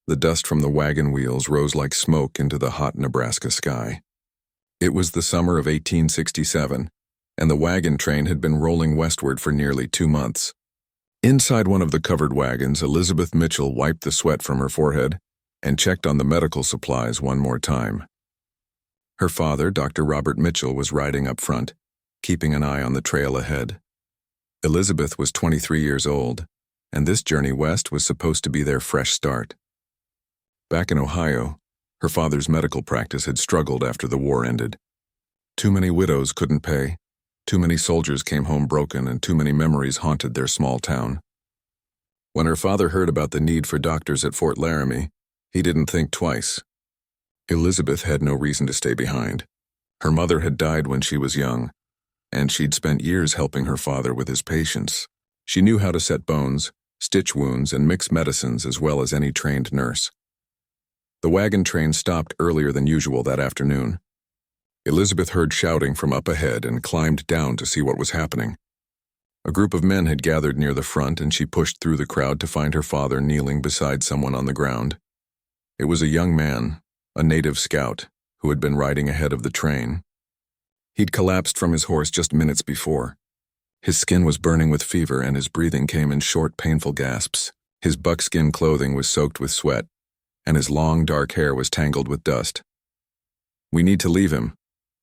The dust from the wagon wheels rose like smoke into the hot Nebraska sky. It was the summer of 1867, and the wagon train had been rolling westward for nearly 2 months. Inside one of the covered wagons, Elizabeth Mitchell wiped the sweat from her forehead and checked on the medical supplies one more time. Her father, Dr. Robert Mitchell, was riding up front, keeping an eye on the trail ahead. Elizabeth was 23 years old, and this journey west was supposed to be their fresh start. Back in Ohio, her father's medical practice had struggled after the war ended. Too many widows couldn't pay, too many soldiers came home broken, and too many memories haunted their small town. When her father heard about the need for doctors at Fort Laramie, he didn't think twice. Elizabeth had no reason to stay behind. Her mother had died when she was young, and she'd spent years helping her father with his patients. She knew how to set bones, stitch wounds, and mix medicines as well as any trained nurse. The wagon train stopped earlier than usual that afternoon. Elizabeth heard shouting from up ahead and climbed down to see what was happening. A group of men had gathered near the front, and she pushed through the crowd to find her father kneeling beside someone on the ground. It was a young man, a native scout, who had been riding ahead of the train. He'd collapsed from his horse just minutes before. His skin was burning with fever, and his breathing came in short, painful gasps. His buckskin clothing was soaked with sweat, and his long, dark hair was tangled with dust. "We need to leave him,"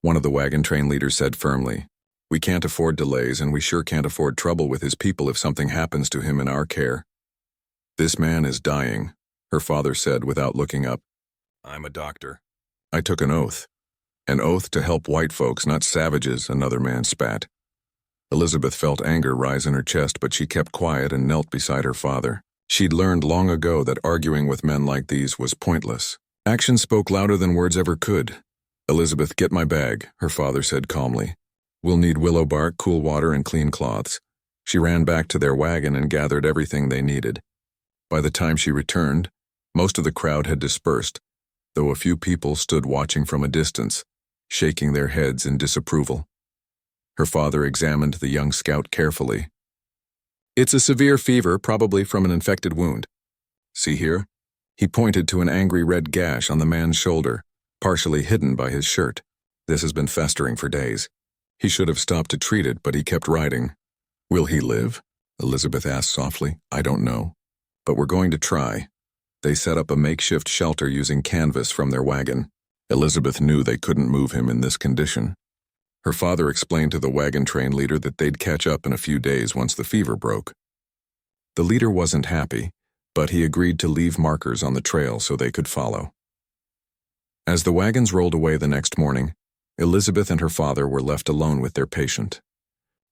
one of the wagon train leaders said firmly. "We can't afford delays, and we sure can't afford trouble with his people if something happens to him in our care." "This man is dying," her father said without looking up. "I'm a doctor. I took an oath. An oath to help white folks, not savages," another man spat. Elizabeth felt anger rise in her chest, but she kept quiet and knelt beside her father. She'd learned long ago that arguing with men like these was pointless. Action spoke louder than words ever could. "Elizabeth, get my bag," her father said calmly. "We'll need willow bark, cool water, and clean cloths." She ran back to their wagon and gathered everything they needed. By the time she returned, most of the crowd had dispersed, though a few people stood watching from a distance, shaking their heads in disapproval. Her father examined the young scout carefully. "It's a severe fever, probably from an infected wound. See here?" He pointed to an angry red gash on the man's shoulder, partially hidden by his shirt. "This has been festering for days." He should have stopped to treat it, but he kept riding. "Will he live?" Elizabeth asked softly. "I don't know, but we're going to try." They set up a makeshift shelter using canvas from their wagon. Elizabeth knew they couldn't move him in this condition. Her father explained to the wagon train leader that they'd catch up in a few days once the fever broke. The leader wasn't happy, but he agreed to leave markers on the trail so they could follow. As the wagons rolled away the next morning, Elizabeth and her father were left alone with their patient.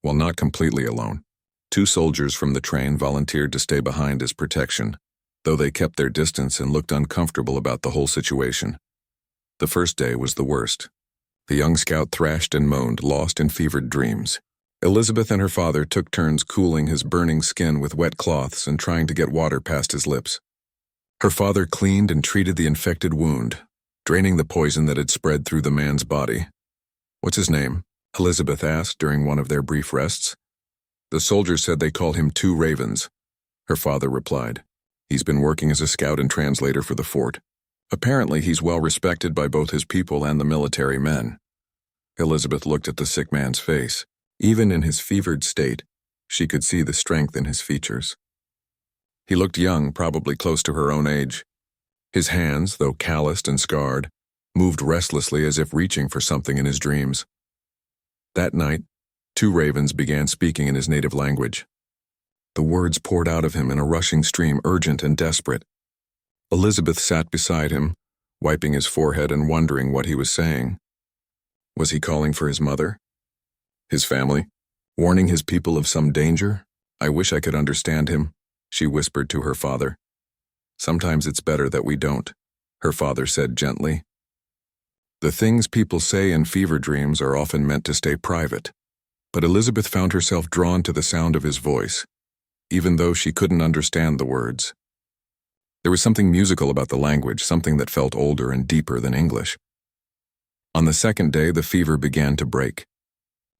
Well, not completely alone. 2 soldiers from the train volunteered to stay behind as protection, though they kept their distance and looked uncomfortable about the whole situation. The first day was the worst. The young scout thrashed and moaned, lost in fevered dreams. Elizabeth and her father took turns cooling his burning skin with wet cloths and trying to get water past his lips. Her father cleaned and treated the infected wound, draining the poison that had spread through the man's body. "What's his name?" Elizabeth asked during one of their brief rests. "The soldiers said they call him 2 Ravens," her father replied. "He's been working as a scout and translator for the fort. Apparently he's well respected by both his people and the military men." Elizabeth looked at the sick man's face. Even in his fevered state, she could see the strength in his features. He looked young, probably close to her own age. His hands, though calloused and scarred, moved restlessly as if reaching for something in his dreams. That night, 2 Ravens began speaking in his native language. The words poured out of him in a rushing stream, urgent and desperate. Elizabeth sat beside him, wiping his forehead and wondering what he was saying. Was he calling for his mother? His family? Warning his people of some danger? "I wish I could understand him," she whispered to her father. "Sometimes it's better that we don't," her father said gently. The things people say in fever dreams are often meant to stay private, but Elizabeth found herself drawn to the sound of his voice, even though she couldn't understand the words. There was something musical about the language, something that felt older and deeper than English. On the second day, the fever began to break.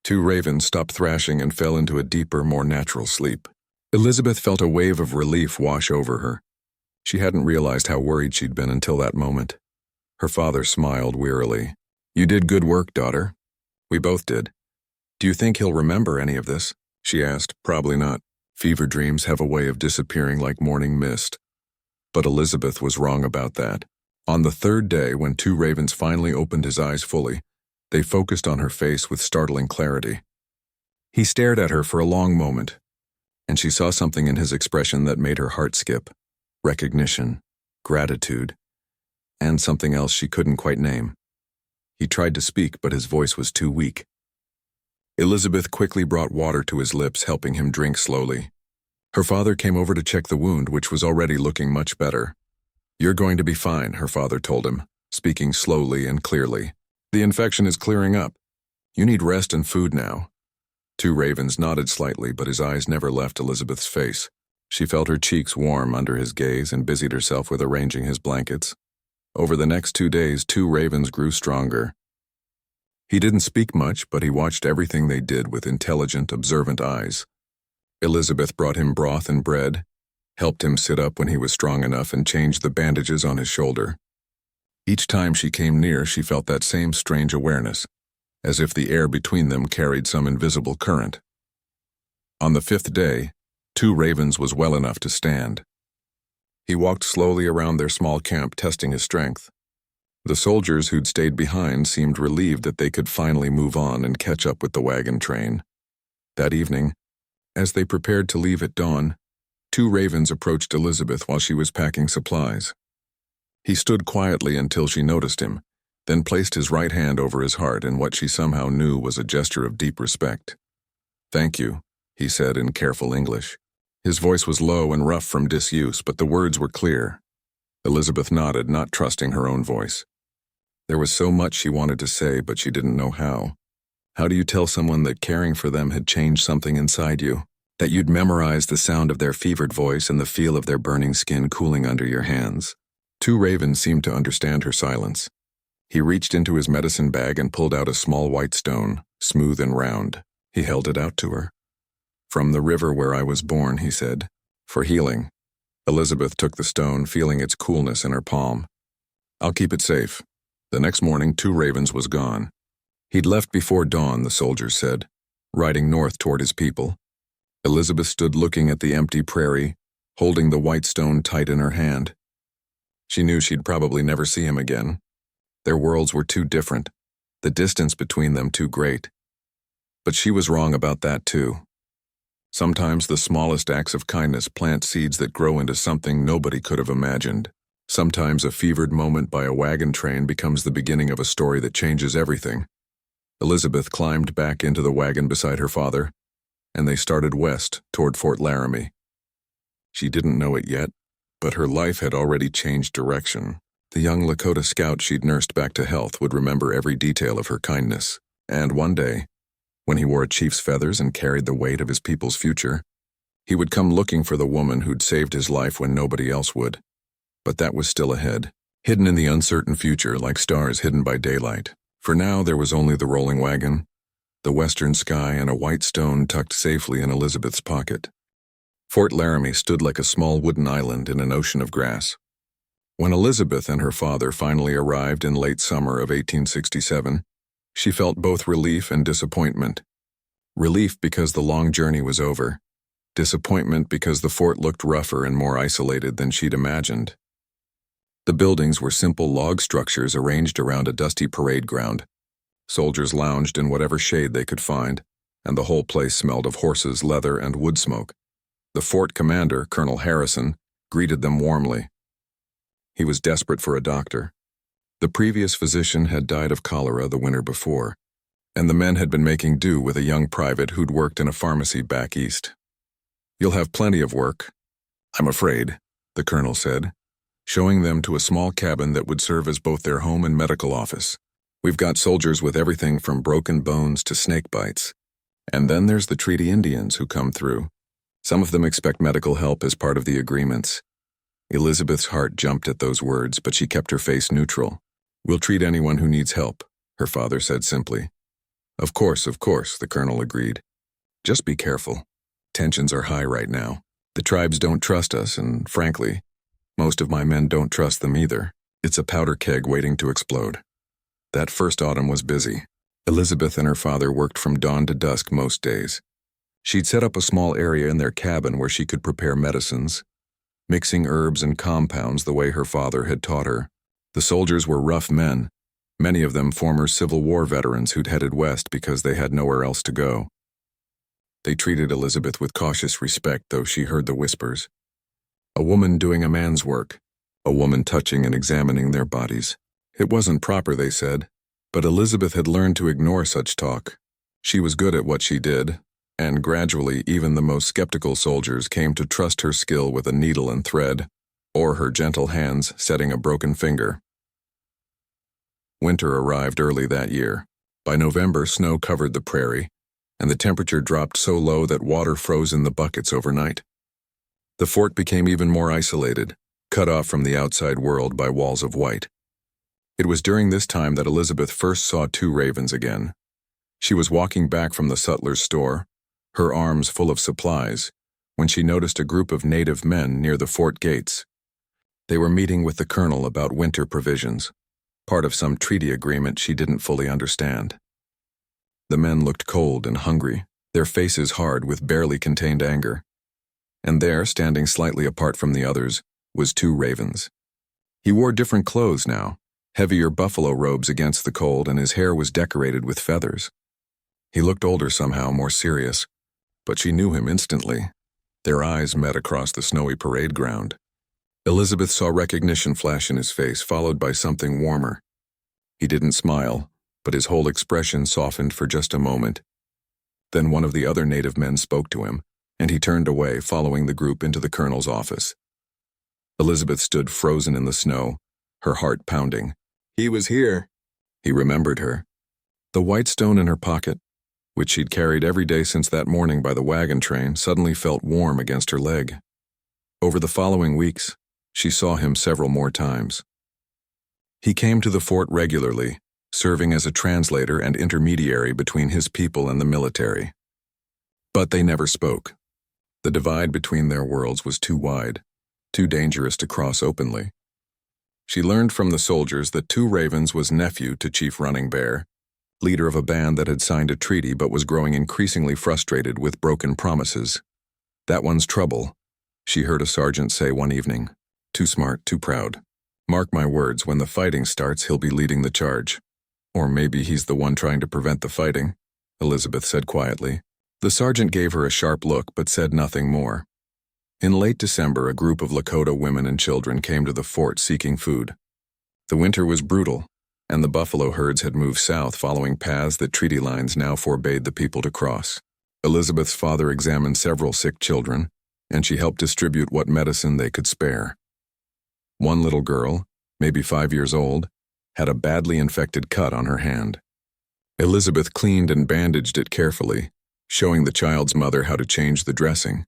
2 Ravens stopped thrashing and fell into a deeper, more natural sleep. Elizabeth felt a wave of relief wash over her. She hadn't realized how worried she'd been until that moment. Her father smiled wearily. "You did good work, daughter." "We both did." "Do you think he'll remember any of this?" she asked. "Probably not. Fever dreams have a way of disappearing like morning mist." But Elizabeth was wrong about that. On the third day, when Two Ravens finally opened his eyes fully, they focused on her face with startling clarity. He stared at her for a long moment, and she saw something in his expression that made her heart skip. Recognition, gratitude, and something else she couldn't quite name. He tried to speak, but his voice was too weak. Elizabeth quickly brought water to his lips, helping him drink slowly. Her father came over to check the wound, which was already looking much better. "You're going to be fine," her father told him, speaking slowly and clearly. "The infection is clearing up. You need rest and food now." Two Ravens nodded slightly, but his eyes never left Elizabeth's face. She felt her cheeks warm under his gaze and busied herself with arranging his blankets. Over the next 2 days, Two Ravens grew stronger. He didn't speak much, but he watched everything they did with intelligent, observant eyes. Elizabeth brought him broth and bread, helped him sit up when he was strong enough, and changed the bandages on his shoulder. Each time she came near, she felt that same strange awareness, as if the air between them carried some invisible current. On the 5th day, Two Ravens was well enough to stand. He walked slowly around their small camp, testing his strength. The soldiers who'd stayed behind seemed relieved that they could finally move on and catch up with the wagon train. That evening, as they prepared to leave at dawn, Two Ravens approached Elizabeth while she was packing supplies. He stood quietly until she noticed him, then placed his right hand over his heart in what she somehow knew was a gesture of deep respect. "Thank you," he said in careful English. His voice was low and rough from disuse, but the words were clear. Elizabeth nodded, not trusting her own voice. There was so much she wanted to say, but she didn't know how. How do you tell someone that caring for them had changed something inside you? That you'd memorize the sound of their fevered voice and the feel of their burning skin cooling under your hands? Two Ravens seemed to understand her silence. He reached into his medicine bag and pulled out a small white stone, smooth and round. He held it out to her. "From the river where I was born," he said, "for healing." Elizabeth took the stone, feeling its coolness in her palm. "I'll keep it safe." The next morning, Two Ravens was gone. He'd left before dawn, the soldiers said, riding north toward his people. Elizabeth stood looking at the empty prairie, holding the white stone tight in her hand. She knew she'd probably never see him again. Their worlds were too different, the distance between them too great. But she was wrong about that too. Sometimes the smallest acts of kindness plant seeds that grow into something nobody could have imagined. Sometimes a fevered moment by a wagon train becomes the beginning of a story that changes everything. Elizabeth climbed back into the wagon beside her father, and they started west toward Fort Laramie. She didn't know it yet, but her life had already changed direction. The young Lakota scout she'd nursed back to health would remember every detail of her kindness, and one day, when he wore a chief's feathers and carried the weight of his people's future, he would come looking for the woman who'd saved his life when nobody else would. But that was still ahead, hidden in the uncertain future like stars hidden by daylight. For now, there was only the rolling wagon, the western sky, and a white stone tucked safely in Elizabeth's pocket. Fort Laramie stood like a small wooden island in an ocean of grass. When Elizabeth and her father finally arrived in late summer of 1867, she felt both relief and disappointment. Relief because the long journey was over. Disappointment because the fort looked rougher and more isolated than she'd imagined. The buildings were simple log structures arranged around a dusty parade ground. Soldiers lounged in whatever shade they could find, and the whole place smelled of horses, leather, and wood smoke. The fort commander, Colonel Harrison, greeted them warmly. He was desperate for a doctor. The previous physician had died of cholera the winter before, and the men had been making do with a young private who'd worked in a pharmacy back east. "You'll have plenty of work, I'm afraid," the colonel said, showing them to a small cabin that would serve as both their home and medical office. "We've got soldiers with everything from broken bones to snake bites. And then there's the treaty Indians who come through. Some of them expect medical help as part of the agreements." Elizabeth's heart jumped at those words, but she kept her face neutral. "We'll treat anyone who needs help," her father said simply. Of course," the colonel agreed. "Just be careful. Tensions are high right now. The tribes don't trust us, and frankly, Most of my men don't trust them either. It's a powder keg waiting to explode. That first autumn was busy. Elizabeth and her father worked from dawn to dusk most days. She'd set up a small area in their cabin where she could prepare medicines, mixing herbs and compounds the way her father had taught her. The soldiers were rough men, many of them former Civil War veterans who'd headed west because they had nowhere else to go. They treated Elizabeth with cautious respect, though she heard the whispers. A woman doing a man's work, a woman touching and examining their bodies. It wasn't proper, they said, but Elizabeth had learned to ignore such talk. She was good at what she did, and gradually even the most skeptical soldiers came to trust her skill with a needle and thread, or her gentle hands setting a broken finger. Winter arrived early that year. By November, snow covered the prairie, and the temperature dropped so low that water froze in the buckets overnight. The fort became even more isolated, cut off from the outside world by walls of white. It was during this time that Elizabeth first saw two ravens again. She was walking back from the sutler's store, her arms full of supplies, when she noticed a group of native men near the fort gates. They were meeting with the colonel about winter provisions, part of some treaty agreement she didn't fully understand. The men looked cold and hungry, their faces hard with barely contained anger. And there, standing slightly apart from the others, was two ravens. He wore different clothes now, heavier buffalo robes against the cold, and his hair was decorated with feathers. He looked older somehow, more serious, but she knew him instantly. Their eyes met across the snowy parade ground. Elizabeth saw recognition flash in his face, followed by something warmer. He didn't smile, but his whole expression softened for just a moment. Then one of the other native men spoke to him, and he turned away, following the group into the colonel's office. Elizabeth stood frozen in the snow, her heart pounding. He was here. He remembered her. The white stone in her pocket, which she'd carried every day since that morning by the wagon train, suddenly felt warm against her leg. Over the following weeks, she saw him several more times. He came to the fort regularly, serving as a translator and intermediary between his people and the military. But they never spoke. The divide between their worlds was too wide, too dangerous to cross openly. She learned from the soldiers that Two Ravens was nephew to Chief Running Bear, leader of a band that had signed a treaty but was growing increasingly frustrated with broken promises. That one's trouble, she heard a sergeant say one evening. Too smart, too proud. Mark my words, when the fighting starts, he'll be leading the charge. Or maybe he's the one trying to prevent the fighting, Elizabeth said quietly. The sergeant gave her a sharp look but said nothing more. In late December, a group of Lakota women and children came to the fort seeking food. The winter was brutal, and the buffalo herds had moved south following paths that treaty lines now forbade the people to cross. Elizabeth's father examined several sick children, and she helped distribute what medicine they could spare. One little girl, maybe 5 years old, had a badly infected cut on her hand. Elizabeth cleaned and bandaged it carefully, showing the child's mother how to change the dressing.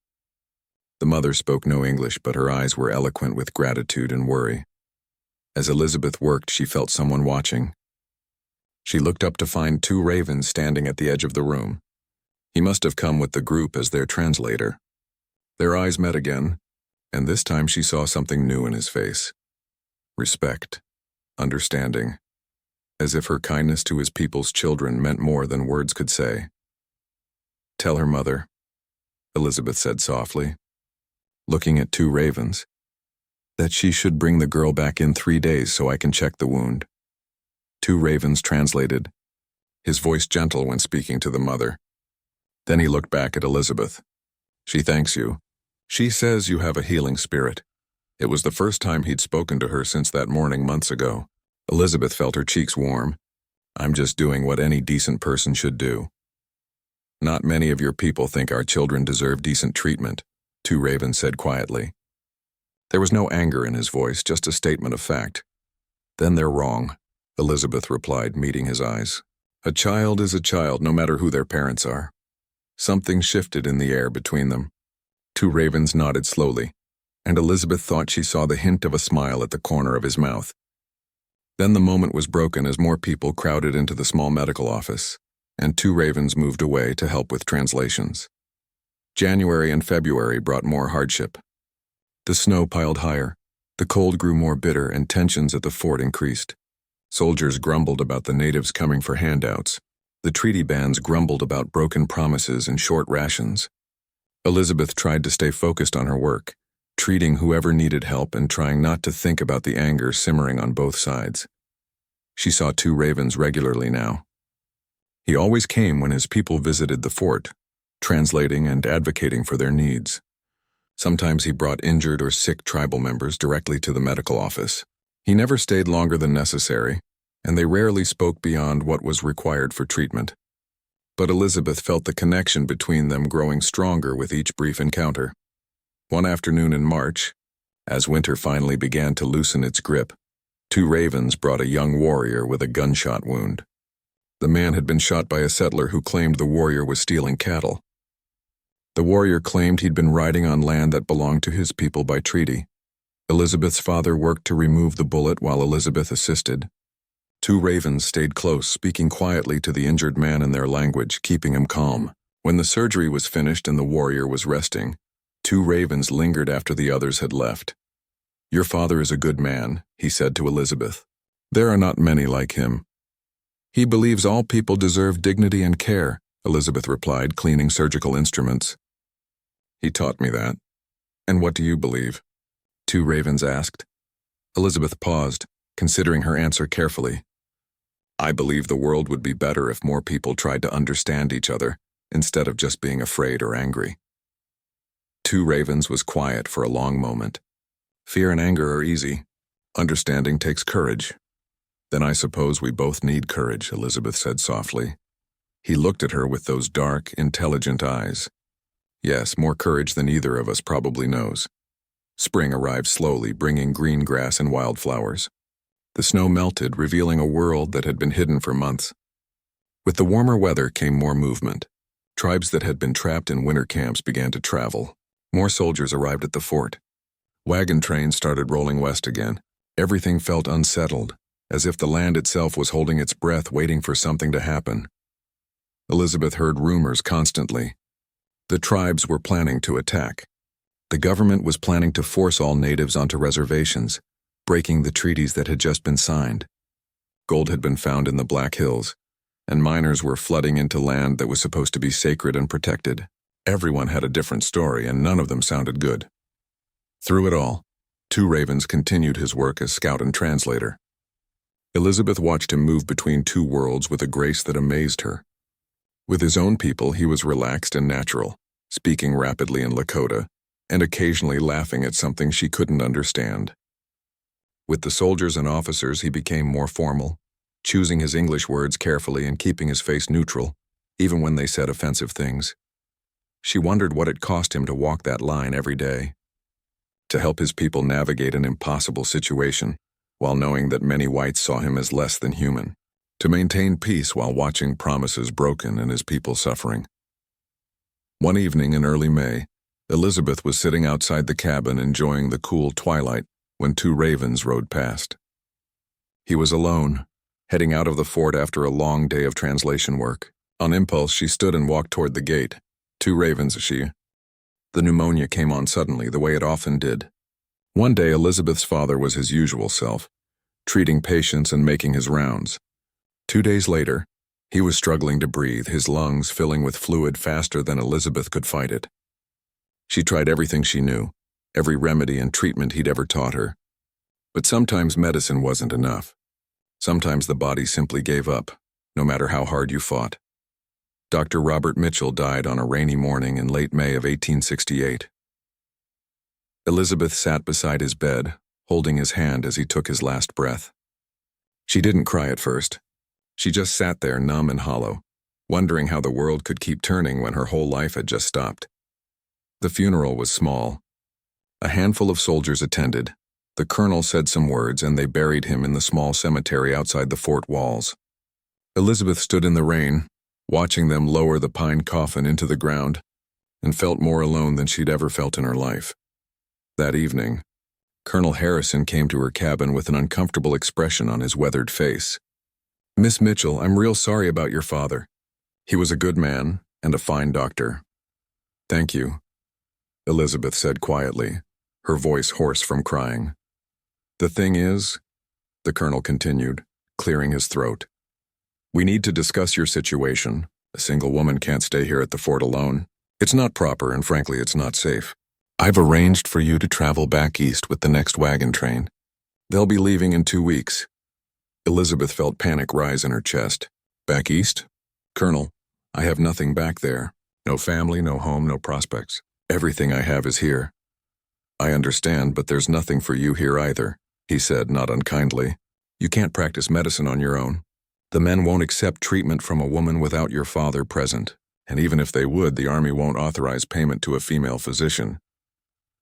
The mother spoke no English, but her eyes were eloquent with gratitude and worry. As Elizabeth worked, she felt someone watching. She looked up to find Two Ravens standing at the edge of the room. He must have come with the group as their translator. Their eyes met again, and this time she saw something new in his face. Respect, understanding, as if her kindness to his people's children meant more than words could say. Tell her mother, Elizabeth said softly, looking at Two Ravens, that she should bring the girl back in 3 days so I can check the wound. Two Ravens translated, his voice gentle when speaking to the mother. Then he looked back at Elizabeth. She thanks you. She says you have a healing spirit. It was the first time he'd spoken to her since that morning months ago. Elizabeth felt her cheeks warm. I'm just doing what any decent person should do. Not many of your people think our children deserve decent treatment, Two Ravens said quietly. There was no anger in his voice, just a statement of fact. Then they're wrong, Elizabeth replied, meeting his eyes. A child is a child, no matter who their parents are. Something shifted in the air between them. Two Ravens nodded slowly, and Elizabeth thought she saw the hint of a smile at the corner of his mouth. Then the moment was broken as more people crowded into the small medical office, and Two Ravens moved away to help with translations. January and February brought more hardship. The snow piled higher, The cold grew more bitter and tensions at the fort increased. Soldiers grumbled about the natives coming for handouts. The treaty bands grumbled about broken promises and short rations. Elizabeth tried to stay focused on her work, treating whoever needed help and trying not to think about the anger simmering on both sides. She saw Two Ravens regularly now. He always came when his people visited the fort, translating and advocating for their needs. Sometimes he brought injured or sick tribal members directly to the medical office. He never stayed longer than necessary, and they rarely spoke beyond what was required for treatment. But Elizabeth felt the connection between them growing stronger with each brief encounter. One afternoon in March, as winter finally began to loosen its grip, Two Ravens brought a young warrior with a gunshot wound. The man had been shot by a settler who claimed the warrior was stealing cattle. The warrior claimed he'd been riding on land that belonged to his people by treaty. Elizabeth's father worked to remove the bullet while Elizabeth assisted. Two Ravens stayed close, speaking quietly to the injured man in their language, keeping him calm. When the surgery was finished and the warrior was resting, Two Ravens lingered after the others had left. "Your father is a good man," he said to Elizabeth. "There are not many like him." "He believes all people deserve dignity and care," Elizabeth replied, cleaning surgical instruments. "He taught me that." "And what do you believe?" Two Ravens asked. Elizabeth paused, considering her answer carefully. "I believe the world would be better if more people tried to understand each other, instead of just being afraid or angry." Two Ravens was quiet for a long moment. "Fear and anger are easy. Understanding takes courage." "Then I suppose we both need courage," Elizabeth said softly. He looked at her with those dark, intelligent eyes. "Yes, more courage than either of us probably knows." Spring arrived slowly, bringing green grass and wildflowers. The snow melted, revealing a world that had been hidden for months. With the warmer weather came more movement. Tribes that had been trapped in winter camps began to travel. More soldiers arrived at the fort. Wagon trains started rolling west again. Everything felt unsettled, as if the land itself was holding its breath, waiting for something to happen. Elizabeth heard rumors constantly. The tribes were planning to attack. The government was planning to force all natives onto reservations, breaking the treaties that had just been signed. Gold had been found in the Black Hills, and miners were flooding into land that was supposed to be sacred and protected. Everyone had a different story, and none of them sounded good. Through it all, Two Ravens continued his work as scout and translator. Elizabeth watched him move between two worlds with a grace that amazed her. With his own people, he was relaxed and natural, speaking rapidly in Lakota, and occasionally laughing at something she couldn't understand. With the soldiers and officers, he became more formal, choosing his English words carefully and keeping his face neutral, even when they said offensive things. She wondered what it cost him to walk that line every day, to help his people navigate an impossible situation, while knowing that many whites saw him as less than human, to maintain peace while watching promises broken and his people suffering. One evening in early May, Elizabeth was sitting outside the cabin enjoying the cool twilight when Two Ravens rode past. He was alone, heading out of the fort after a long day of translation work. On impulse, she stood and walked toward the gate. "Two Ravens, she." The pneumonia came on suddenly, the way it often did. One day, Elizabeth's father was his usual self, treating patients and making his rounds. 2 days later, he was struggling to breathe, his lungs filling with fluid faster than Elizabeth could fight it. She tried everything she knew, every remedy and treatment he'd ever taught her. But sometimes medicine wasn't enough. Sometimes the body simply gave up, no matter how hard you fought. Dr. Robert Mitchell died on a rainy morning in late May of 1868. Elizabeth sat beside his bed, holding his hand as he took his last breath. She didn't cry at first. She just sat there numb and hollow, wondering how the world could keep turning when her whole life had just stopped. The funeral was small. A handful of soldiers attended. The colonel said some words, and they buried him in the small cemetery outside the fort walls. Elizabeth stood in the rain, watching them lower the pine coffin into the ground, and felt more alone than she'd ever felt in her life. That evening, Colonel Harrison came to her cabin with an uncomfortable expression on his weathered face. "Miss Mitchell, I'm real sorry about your father. He was a good man and a fine doctor." "Thank you," Elizabeth said quietly, her voice hoarse from crying. The thing is, the colonel continued, clearing his throat, we need to discuss your situation. A single woman can't stay here at the fort alone. It's not proper, and frankly, it's not safe. I've arranged for you to travel back east with the next wagon train. They'll be leaving in 2 weeks. Elizabeth felt panic rise in her chest. Back east? Colonel, I have nothing back there. No family, no home, no prospects. Everything I have is here. I understand, but there's nothing for you here either, he said, not unkindly. You can't practice medicine on your own. The men won't accept treatment from a woman without your father present, and even if they would, the Army won't authorize payment to a female physician.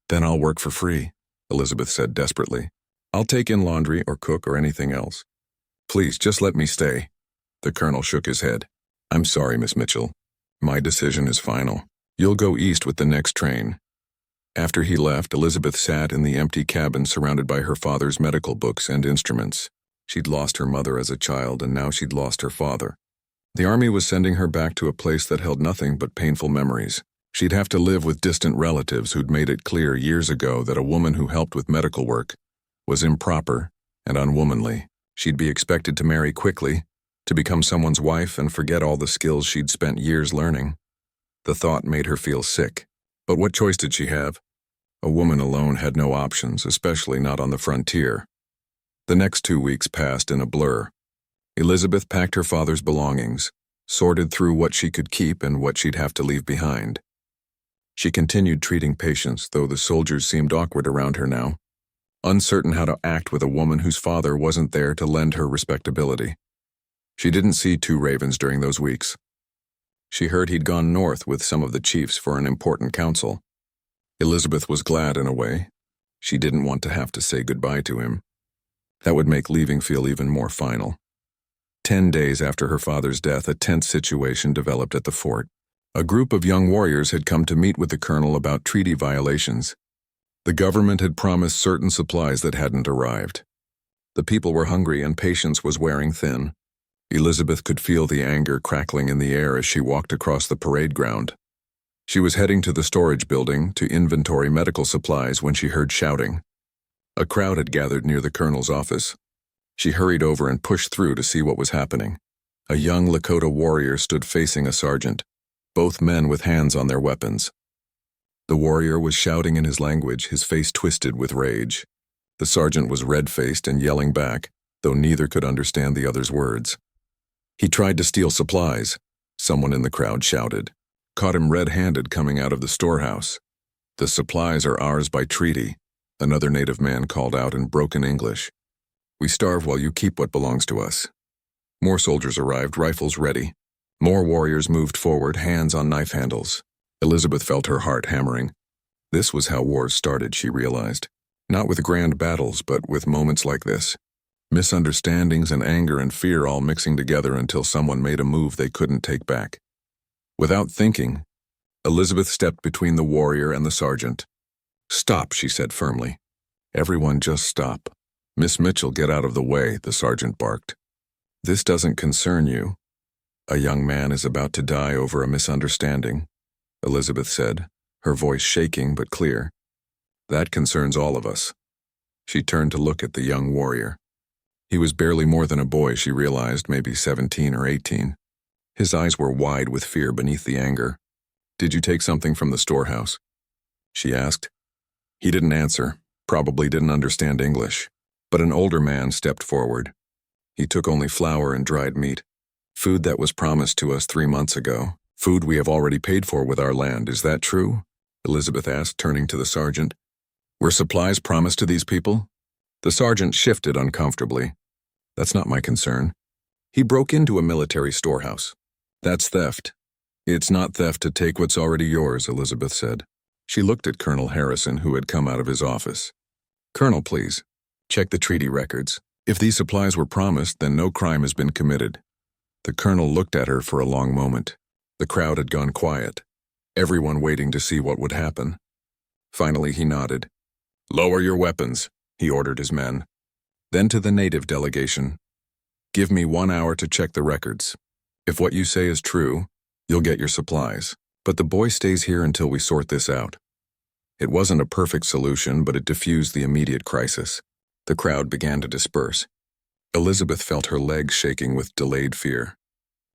Then I'll work for free, Elizabeth said desperately. I'll take in laundry or cook or anything else. Please, just let me stay. The colonel shook his head. I'm sorry, Miss Mitchell. My decision is final. You'll go east with the next train. After he left, Elizabeth sat in the empty cabin surrounded by her father's medical books and instruments. She'd lost her mother as a child, and now she'd lost her father. The Army was sending her back to a place that held nothing but painful memories. She'd have to live with distant relatives who'd made it clear years ago that a woman who helped with medical work was improper and unwomanly. She'd be expected to marry quickly, to become someone's wife and forget all the skills she'd spent years learning. The thought made her feel sick. But what choice did she have? A woman alone had no options, especially not on the frontier. The next 2 weeks passed in a blur. Elizabeth packed her father's belongings, sorted through what she could keep and what she'd have to leave behind. She continued treating patients, though the soldiers seemed awkward around her now, uncertain how to act with a woman whose father wasn't there to lend her respectability. She didn't see Two Ravens during those weeks. She heard he'd gone north with some of the chiefs for an important council. Elizabeth was glad in a way. She didn't want to have to say goodbye to him. That would make leaving feel even more final. 10 days after her father's death, a tense situation developed at the fort. A group of young warriors had come to meet with the colonel about treaty violations. The government had promised certain supplies that hadn't arrived. The people were hungry and patience was wearing thin. Elizabeth could feel the anger crackling in the air as she walked across the parade ground. She was heading to the storage building to inventory medical supplies when she heard shouting. A crowd had gathered near the colonel's office. She hurried over and pushed through to see what was happening. A young Lakota warrior stood facing a sergeant, both men with hands on their weapons. The warrior was shouting in his language, his face twisted with rage. The sergeant was red-faced and yelling back, though neither could understand the other's words. He tried to steal supplies, someone in the crowd shouted. Caught him red-handed coming out of the storehouse. The supplies are ours by treaty, another native man called out in broken English. We starve while you keep what belongs to us. More soldiers arrived, rifles ready. More warriors moved forward, hands on knife handles. Elizabeth felt her heart hammering. This was how wars started, she realized. Not with grand battles, but with moments like this. Misunderstandings and anger and fear all mixing together until someone made a move they couldn't take back. Without thinking, Elizabeth stepped between the warrior and the sergeant. Stop, she said firmly. Everyone just stop. Miss Mitchell, get out of the way, the sergeant barked. This doesn't concern you. A young man is about to die over a misunderstanding, Elizabeth said, her voice shaking but clear. That concerns all of us. She turned to look at the young warrior. He was barely more than a boy, she realized, maybe 17 or 18. His eyes were wide with fear beneath the anger. Did you take something from the storehouse? She asked. He didn't answer, probably didn't understand English, but an older man stepped forward. He took only flour and dried meat, food that was promised to us 3 months ago, food we have already paid for with our land. Is that true? Elizabeth asked, turning to the sergeant. Were supplies promised to these people? The sergeant shifted uncomfortably. That's not my concern. He broke into a military storehouse. That's theft. It's not theft to take what's already yours, Elizabeth said. She looked at Colonel Harrison, who had come out of his office. Colonel, please, check the treaty records. If these supplies were promised, then no crime has been committed. The colonel looked at her for a long moment. The crowd had gone quiet, everyone waiting to see what would happen. Finally, he nodded. Lower your weapons, he ordered his men. Then to the native delegation. Give me 1 hour to check the records. If what you say is true, you'll get your supplies. But the boy stays here until we sort this out. It wasn't a perfect solution, but it diffused the immediate crisis. The crowd began to disperse. Elizabeth felt her legs shaking with delayed fear.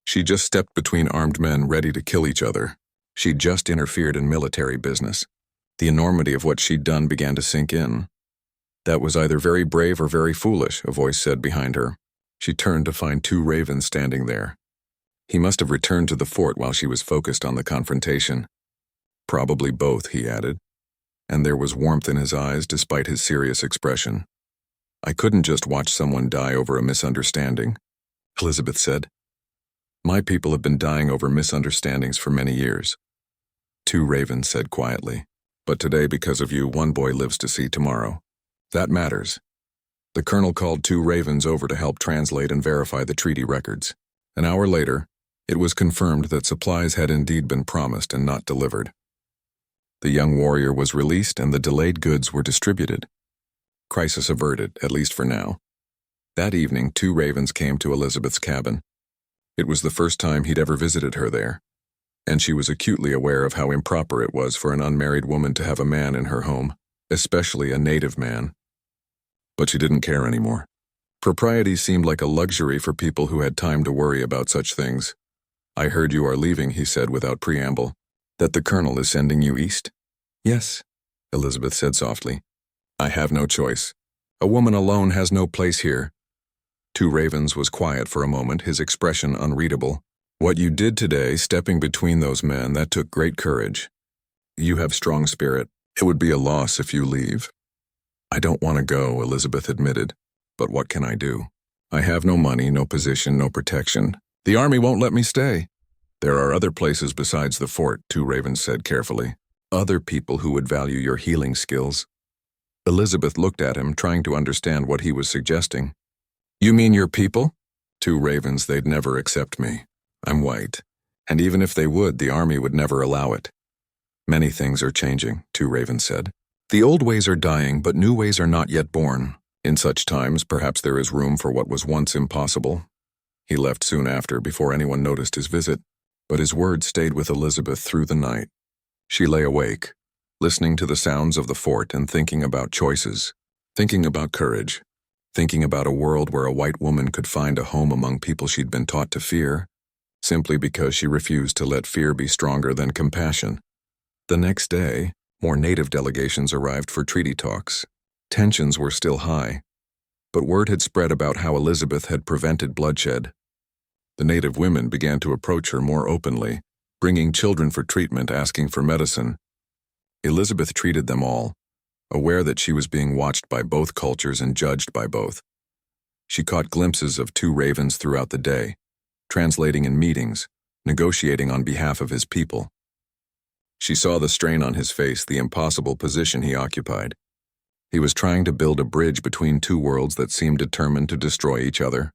She just stepped between armed men ready to kill each other. She'd just interfered in military business. The enormity of what she'd done began to sink in. That was either very brave or very foolish, a voice said behind her. She turned to find two ravens standing there. He must have returned to the fort while she was focused on the confrontation. Probably both, he added, and there was warmth in his eyes despite his serious expression. I couldn't just watch someone die over a misunderstanding, Elizabeth said. My people have been dying over misunderstandings for many years. Two ravens said quietly, but today because of you, one boy lives to see tomorrow. That matters. The colonel called two ravens over to help translate and verify the treaty records. An hour later, it was confirmed that supplies had indeed been promised and not delivered. The young warrior was released and the delayed goods were distributed. Crisis averted, at least for now. That evening, two ravens came to Elizabeth's cabin. It was the first time he'd ever visited her there, and she was acutely aware of how improper it was for an unmarried woman to have a man in her home, especially a native man. But she didn't care anymore. Propriety seemed like a luxury for people who had time to worry about such things. I heard you are leaving, he said without preamble. That the colonel is sending you east? Yes, Elizabeth said softly. I have no choice. A woman alone has no place here. Two Ravens was quiet for a moment, his expression unreadable. What you did today, stepping between those men, that took great courage. You have strong spirit. It would be a loss if you leave. I don't want to go, Elizabeth admitted. But what can I do? I have no money, no position, no protection. The army won't let me stay. There are other places besides the fort, Two Ravens said carefully. Other people who would value your healing skills. Elizabeth looked at him, trying to understand what he was suggesting. You mean your people? Two Ravens, they'd never accept me. I'm white. And even if they would, the army would never allow it. Many things are changing, Two Ravens said. The old ways are dying, but new ways are not yet born. In such times, perhaps there is room for what was once impossible. He left soon after, before anyone noticed his visit, but his words stayed with Elizabeth through the night. She lay awake, listening to the sounds of the fort and thinking about choices, thinking about courage, thinking about a world where a white woman could find a home among people she'd been taught to fear, simply because she refused to let fear be stronger than compassion. The next day, more native delegations arrived for treaty talks. Tensions were still high, but word had spread about how Elizabeth had prevented bloodshed. The native women began to approach her more openly, bringing children for treatment, asking for medicine. Elizabeth treated them all, aware that she was being watched by both cultures and judged by both. She caught glimpses of Two Ravens throughout the day, translating in meetings, negotiating on behalf of his people. She saw the strain on his face, the impossible position he occupied. He was trying to build a bridge between two worlds that seemed determined to destroy each other.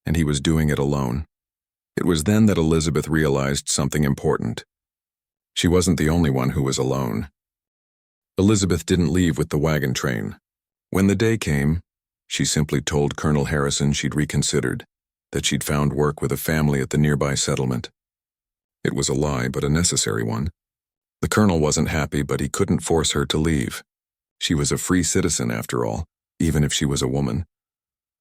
And he was doing it alone. It was then that Elizabeth realized something important. She wasn't the only one who was alone. Elizabeth didn't leave with the wagon train. When the day came, she simply told Colonel Harrison she'd reconsidered, that she'd found work with a family at the nearby settlement. It was a lie, but a necessary one. The colonel wasn't happy, but he couldn't force her to leave. She was a free citizen, after all, even if she was a woman.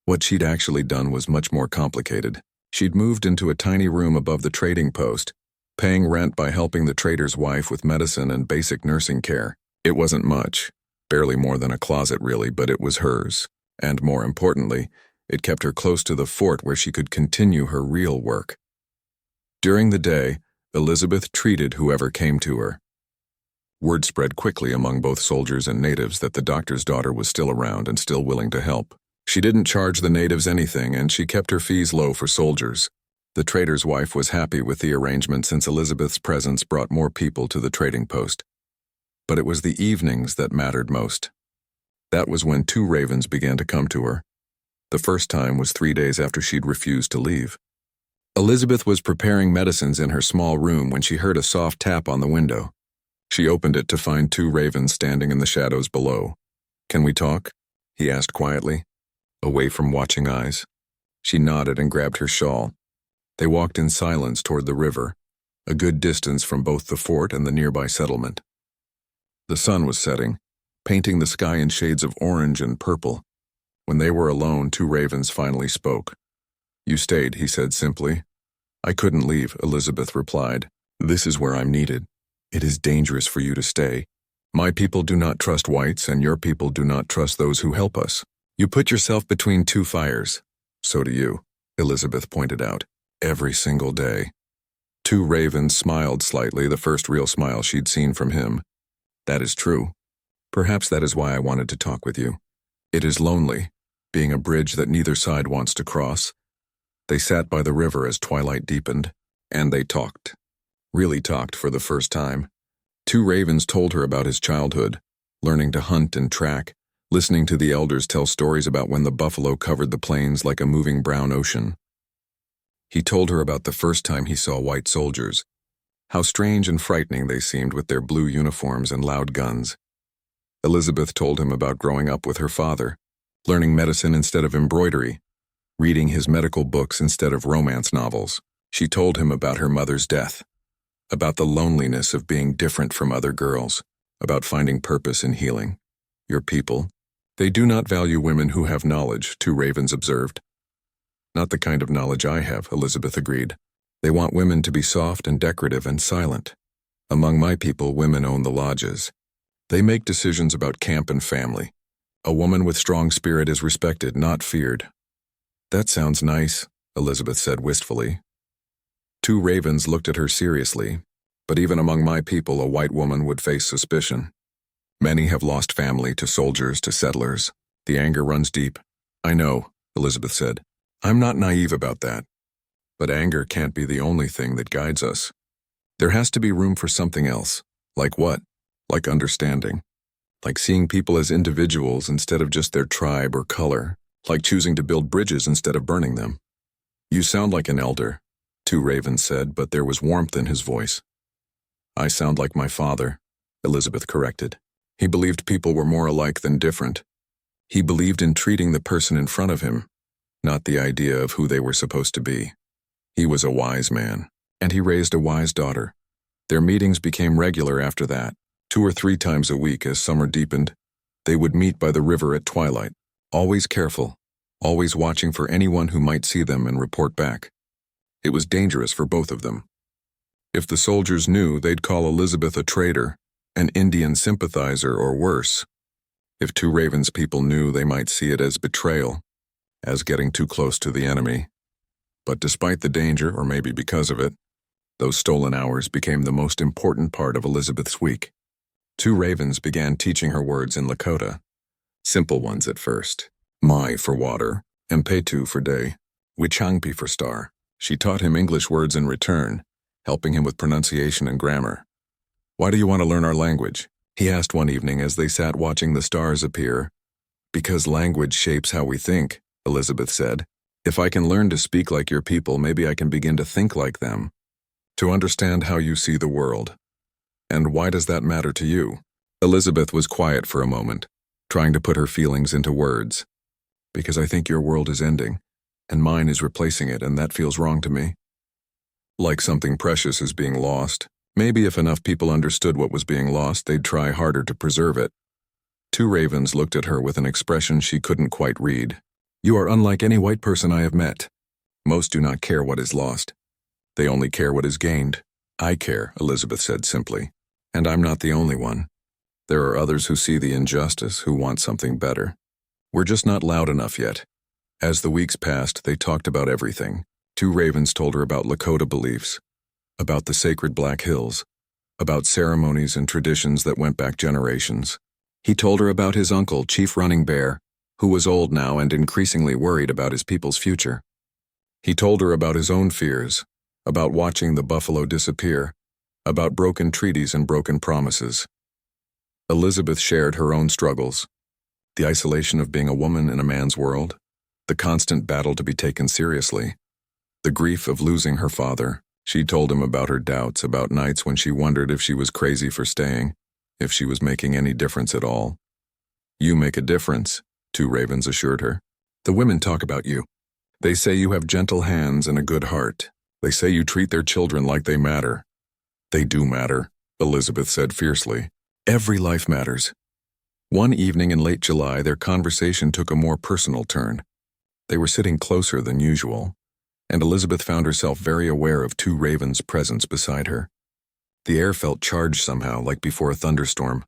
What she'd actually done was much more complicated. She'd moved into a tiny room above the trading post, paying rent by helping the trader's wife with medicine and basic nursing care. It wasn't much, barely more than a closet really, but it was hers. And more importantly, it kept her close to the fort where she could continue her real work. During the day, Elizabeth treated whoever came to her. Word spread quickly among both soldiers and natives that the doctor's daughter was still around and still willing to help. She didn't charge the natives anything, and she kept her fees low for soldiers. The trader's wife was happy with the arrangement since Elizabeth's presence brought more people to the trading post. But it was the evenings that mattered most. That was when Two Ravens began to come to her. The first time was 3 days after she'd refused to leave. Elizabeth was preparing medicines in her small room when she heard a soft tap on the window. She opened it to find Two Ravens standing in the shadows below. Can we talk? He asked quietly, away from watching eyes. She nodded and grabbed her shawl. They walked in silence toward the river, a good distance from both the fort and the nearby settlement. The sun was setting, painting the sky in shades of orange and purple. When they were alone, two ravens finally spoke. "You stayed," he said simply. "I couldn't leave," Elizabeth replied. "This is where I'm needed. It is dangerous for you to stay. My people do not trust whites, and your people do not trust those who help us. You put yourself between two fires. So do you," Elizabeth pointed out. "Every single day." Two ravens smiled slightly, the first real smile she'd seen from him. "That is true. Perhaps that is why I wanted to talk with you. It is lonely, being a bridge that neither side wants to cross." They sat by the river as twilight deepened, and they talked. Really talked for the first time. Two ravens told her about his childhood, learning to hunt and track, listening to the elders tell stories about when the buffalo covered the plains like a moving brown ocean. He told her about the first time he saw white soldiers, how strange and frightening they seemed with their blue uniforms and loud guns. Elizabeth told him about growing up with her father, learning medicine instead of embroidery, reading his medical books instead of romance novels. She told him about her mother's death, about the loneliness of being different from other girls, about finding purpose in healing. "Your people, they do not value women who have knowledge," two ravens observed. "Not the kind of knowledge I have," Elizabeth agreed. "They want women to be soft and decorative and silent. Among my people, women own the lodges. They make decisions about camp and family. A woman with strong spirit is respected, not feared." "That sounds nice," Elizabeth said wistfully. Two ravens looked at her seriously, but even among my people, a white woman would face suspicion. Many have lost family to soldiers, to settlers. The anger runs deep. "I know," Elizabeth said. "I'm not naive about that. But anger can't be the only thing that guides us. There has to be room for something else." "Like what?" "Like understanding. Like seeing people as individuals instead of just their tribe or color. Like choosing to build bridges instead of burning them." "You sound like an elder," two ravens said, but there was warmth in his voice. "I sound like my father," Elizabeth corrected. He believed people were more alike than different. He believed in treating the person in front of him, not the idea of who they were supposed to be. He was a wise man, and he raised a wise daughter. Their meetings became regular after that, 2 or 3 times a week as summer deepened. They would meet by the river at twilight, always careful, always watching for anyone who might see them and report back. It was dangerous for both of them. If the soldiers knew, they'd call Elizabeth a traitor, an Indian sympathizer, or worse. If two ravens people knew, they might see it as betrayal, as getting too close to the enemy. But despite the danger, or maybe because of it, those stolen hours became the most important part of Elizabeth's week. Two ravens began teaching her words in Lakota. Simple ones at first. Mai for water, Mpetu for day, Wichangpi for star. She taught him English words in return, helping him with pronunciation and grammar. "Why do you want to learn our language?" he asked one evening as they sat watching the stars appear. "Because language shapes how we think," Elizabeth said. "If I can learn to speak like your people, maybe I can begin to think like them. To understand how you see the world. And why does that matter to you?" Elizabeth was quiet for a moment, trying to put her feelings into words. "Because I think your world is ending, and mine is replacing it, and that feels wrong to me. Like something precious is being lost. Maybe if enough people understood what was being lost, they'd try harder to preserve it." Two ravens looked at her with an expression she couldn't quite read. "You are unlike any white person I have met. Most do not care what is lost. They only care what is gained." "I care," Elizabeth said simply. "And I'm not the only one. There are others who see the injustice, who want something better. We're just not loud enough yet." As the weeks passed, they talked about everything. Two ravens told her about Lakota beliefs, about the sacred Black Hills, about ceremonies and traditions that went back generations. He told her about his uncle, Chief Running Bear, who was old now and increasingly worried about his people's future. He told her about his own fears, about watching the buffalo disappear, about broken treaties and broken promises. Elizabeth shared her own struggles, the isolation of being a woman in a man's world, the constant battle to be taken seriously, the grief of losing her father. She told him about her doubts, about nights when she wondered if she was crazy for staying, if she was making any difference at all. "You make a difference," two ravens assured her. "The women talk about you. They say you have gentle hands and a good heart. They say you treat their children like they matter." "They do matter," Elizabeth said fiercely. "Every life matters. One evening in late July, their conversation took a more personal turn. They were sitting closer than usual, and Elizabeth found herself very aware of two ravens' presence beside her. The air felt charged somehow, like before a thunderstorm.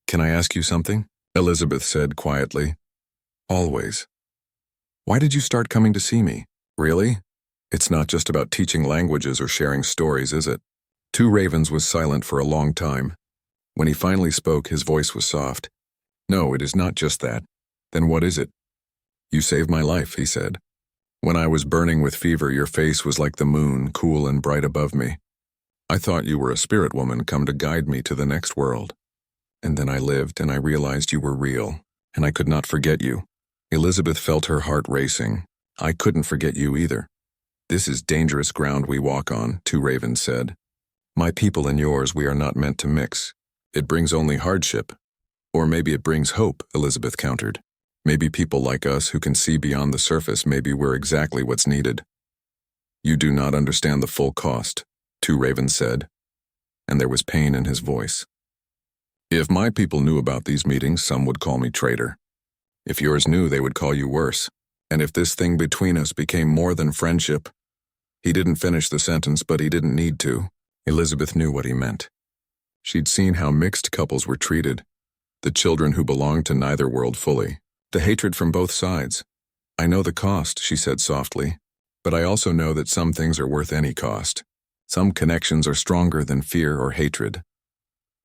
"Can I ask you something?" Elizabeth said quietly. "Always." "Why did you start coming to see me?" "Really? It's not just about teaching languages or sharing stories, is it?" Two Ravens was silent for a long time. When he finally spoke, his voice was soft. "No, it is not just that." "Then what is it?" "You saved my life," he said. "When I was burning with fever, your face was like the moon, cool and bright above me. I thought you were a spirit woman come to guide me to the next world. And then I lived and I realized you were real, and I could not forget you." Elizabeth felt her heart racing. "I couldn't forget you either." "This is dangerous ground we walk on," Two Ravens said. "My people and yours, we are not meant to mix. It brings only hardship. Or maybe it brings hope," Elizabeth countered. "Maybe people like us who can see beyond the surface, maybe we're exactly what's needed." "You do not understand the full cost," Two Ravens said, and there was pain in his voice. "If my people knew about these meetings, some would call me traitor. If yours knew, they would call you worse. And if this thing between us became more than friendship—" He didn't finish the sentence, but he didn't need to. Elizabeth knew what he meant. She'd seen how mixed couples were treated, the children who belonged to neither world fully, the hatred from both sides. "I know the cost," she said softly, "but I also know that some things are worth any cost. Some connections are stronger than fear or hatred."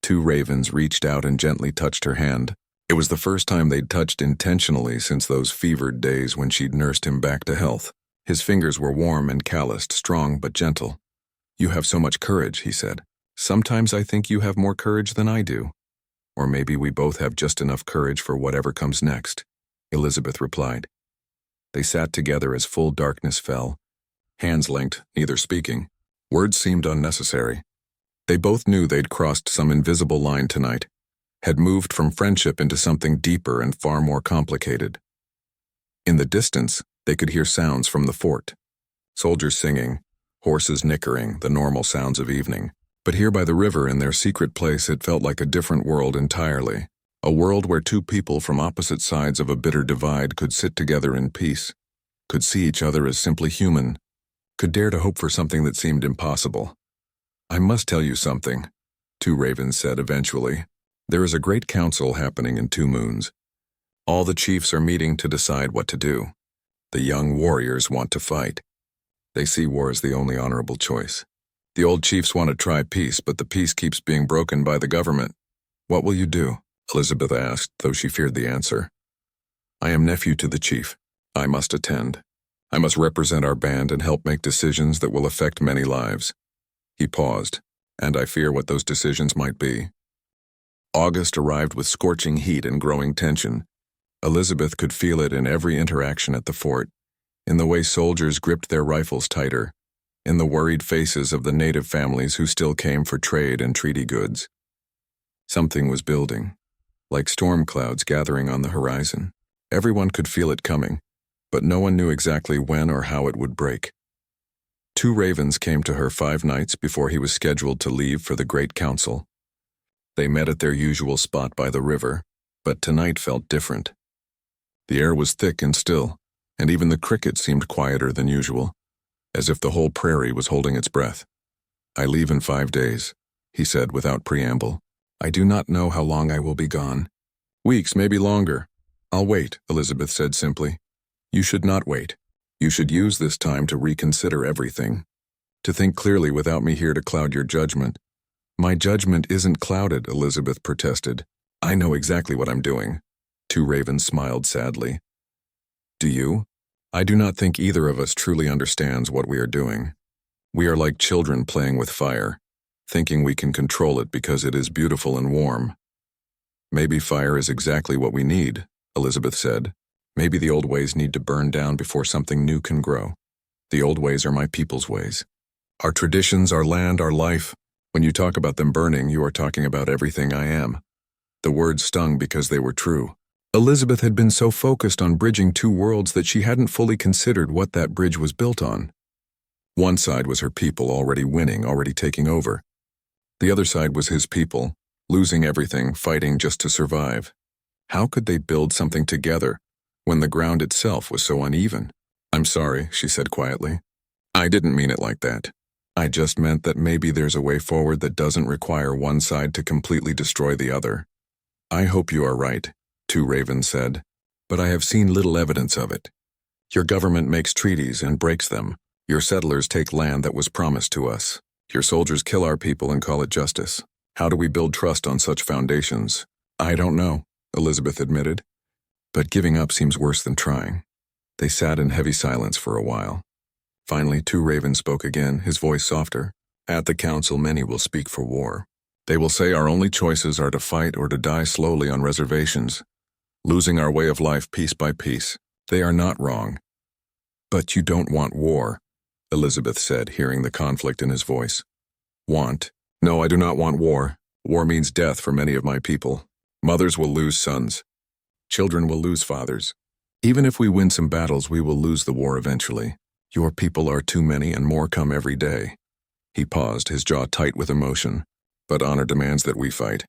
Two Ravens reached out and gently touched her hand. It was the first time they'd touched intentionally since those fevered days when she'd nursed him back to health. His fingers were warm and calloused, strong but gentle. "You have so much courage," he said. "Sometimes I think you have more courage than I do. Or maybe we both have just enough courage for whatever comes next," Elizabeth replied. They sat together as full darkness fell, hands linked, neither speaking. Words seemed unnecessary. They both knew they'd crossed some invisible line tonight, had moved from friendship into something deeper and far more complicated. In the distance, they could hear sounds from the fort. Soldiers singing, horses nickering, the normal sounds of evening. But here by the river in their secret place, it felt like a different world entirely. A world where two people from opposite sides of a bitter divide could sit together in peace, could see each other as simply human, could dare to hope for something that seemed impossible. "I must tell you something," Two Ravens said eventually. "There is a great council happening in Two Moons. All the chiefs are meeting to decide what to do. The young warriors want to fight. They see war as the only honorable choice. The old chiefs want to try peace, but the peace keeps being broken by the government. What will you do?" Elizabeth asked, though she feared the answer. "I am nephew to the chief. I must attend. I must represent our band and help make decisions that will affect many lives." He paused, "And I fear what those decisions might be." August arrived with scorching heat and growing tension. Elizabeth could feel it in every interaction at the fort, in the way soldiers gripped their rifles tighter, in the worried faces of the native families who still came for trade and treaty goods. Something was building, like storm clouds gathering on the horizon. Everyone could feel it coming, but no one knew exactly when or how it would break. Two Ravens came to her 5 nights before he was scheduled to leave for the Great Council. They met at their usual spot by the river, but tonight felt different. The air was thick and still, and even the crickets seemed quieter than usual, as if the whole prairie was holding its breath. "I leave in 5 days," he said without preamble. "I do not know how long I will be gone. Weeks, maybe longer." "I'll wait," Elizabeth said simply. "You should not wait. You should use this time to reconsider everything, to think clearly without me here to cloud your judgment." "My judgment isn't clouded," Elizabeth protested. "I know exactly what I'm doing." Two Ravens smiled sadly. "Do you?" "I do not think either of us truly understands what we are doing. We are like children playing with fire, thinking we can control it because it is beautiful and warm." "Maybe fire is exactly what we need," Elizabeth said. "Maybe the old ways need to burn down before something new can grow. The old ways are my people's ways. Our traditions, our land, our life. When you talk about them burning, you are talking about everything I am." The words stung because they were true. Elizabeth had been so focused on bridging two worlds that she hadn't fully considered what that bridge was built on. One side was her people, already winning, already taking over. The other side was his people, losing everything, fighting just to survive. How could they build something together when the ground itself was so uneven? "I'm sorry," she said quietly. "I didn't mean it like that. I just meant that maybe there's a way forward that doesn't require one side to completely destroy the other." "I hope you are right," Two Ravens said, "but I have seen little evidence of it. Your government makes treaties and breaks them. Your settlers take land that was promised to us. Your soldiers kill our people and call it justice. How do we build trust on such foundations?" "I don't know," Elizabeth admitted, "but giving up seems worse than trying." They sat in heavy silence for a while. Finally, Two Ravens spoke again, his voice softer. "At the council, many will speak for war. They will say our only choices are to fight or to die slowly on reservations, losing our way of life piece by piece. They are not wrong." "But you don't want war," Elizabeth said, hearing the conflict in his voice. "Want? No, I do not want war. War means death for many of my people. Mothers will lose sons. Children will lose fathers. Even if we win some battles, we will lose the war eventually. Your people are too many and more come every day." He paused, his jaw tight with emotion. "But honor demands that we fight.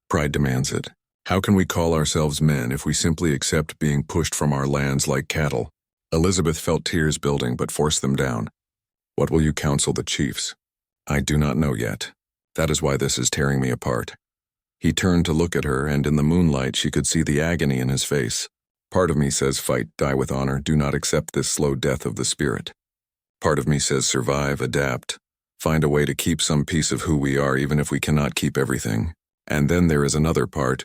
Pride demands it. How can we call ourselves men if we simply accept being pushed from our lands like cattle?" Elizabeth felt tears building but forced them down. "What will you counsel the chiefs?" "I do not know yet. That is why this is tearing me apart." He turned to look at her, and in the moonlight she could see the agony in his face. "Part of me says fight, die with honor, do not accept this slow death of the spirit. Part of me says survive, adapt, find a way to keep some piece of who we are even if we cannot keep everything. And then there is another part."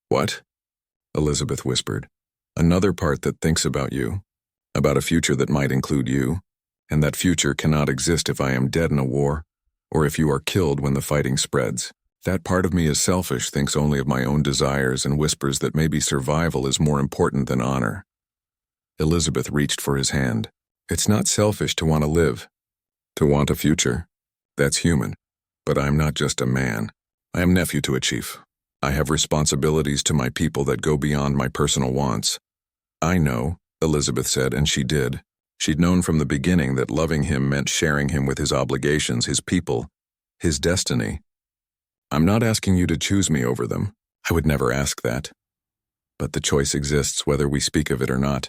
"What?" Elizabeth whispered. "Another part that thinks about you, about a future that might include you, and that future cannot exist if I am dead in a war, or if you are killed when the fighting spreads. That part of me is selfish, thinks only of my own desires, and whispers that maybe survival is more important than honor." Elizabeth reached for his hand. "It's not selfish to want to live, to want a future. That's human. But I'm not just a man. I am nephew to a chief. I have responsibilities to my people that go beyond my personal wants." "I know," Elizabeth said, and she did. She'd known from the beginning that loving him meant sharing him with his obligations, his people, his destiny. "I'm not asking you to choose me over them. I would never ask that. But the choice exists whether we speak of it or not,"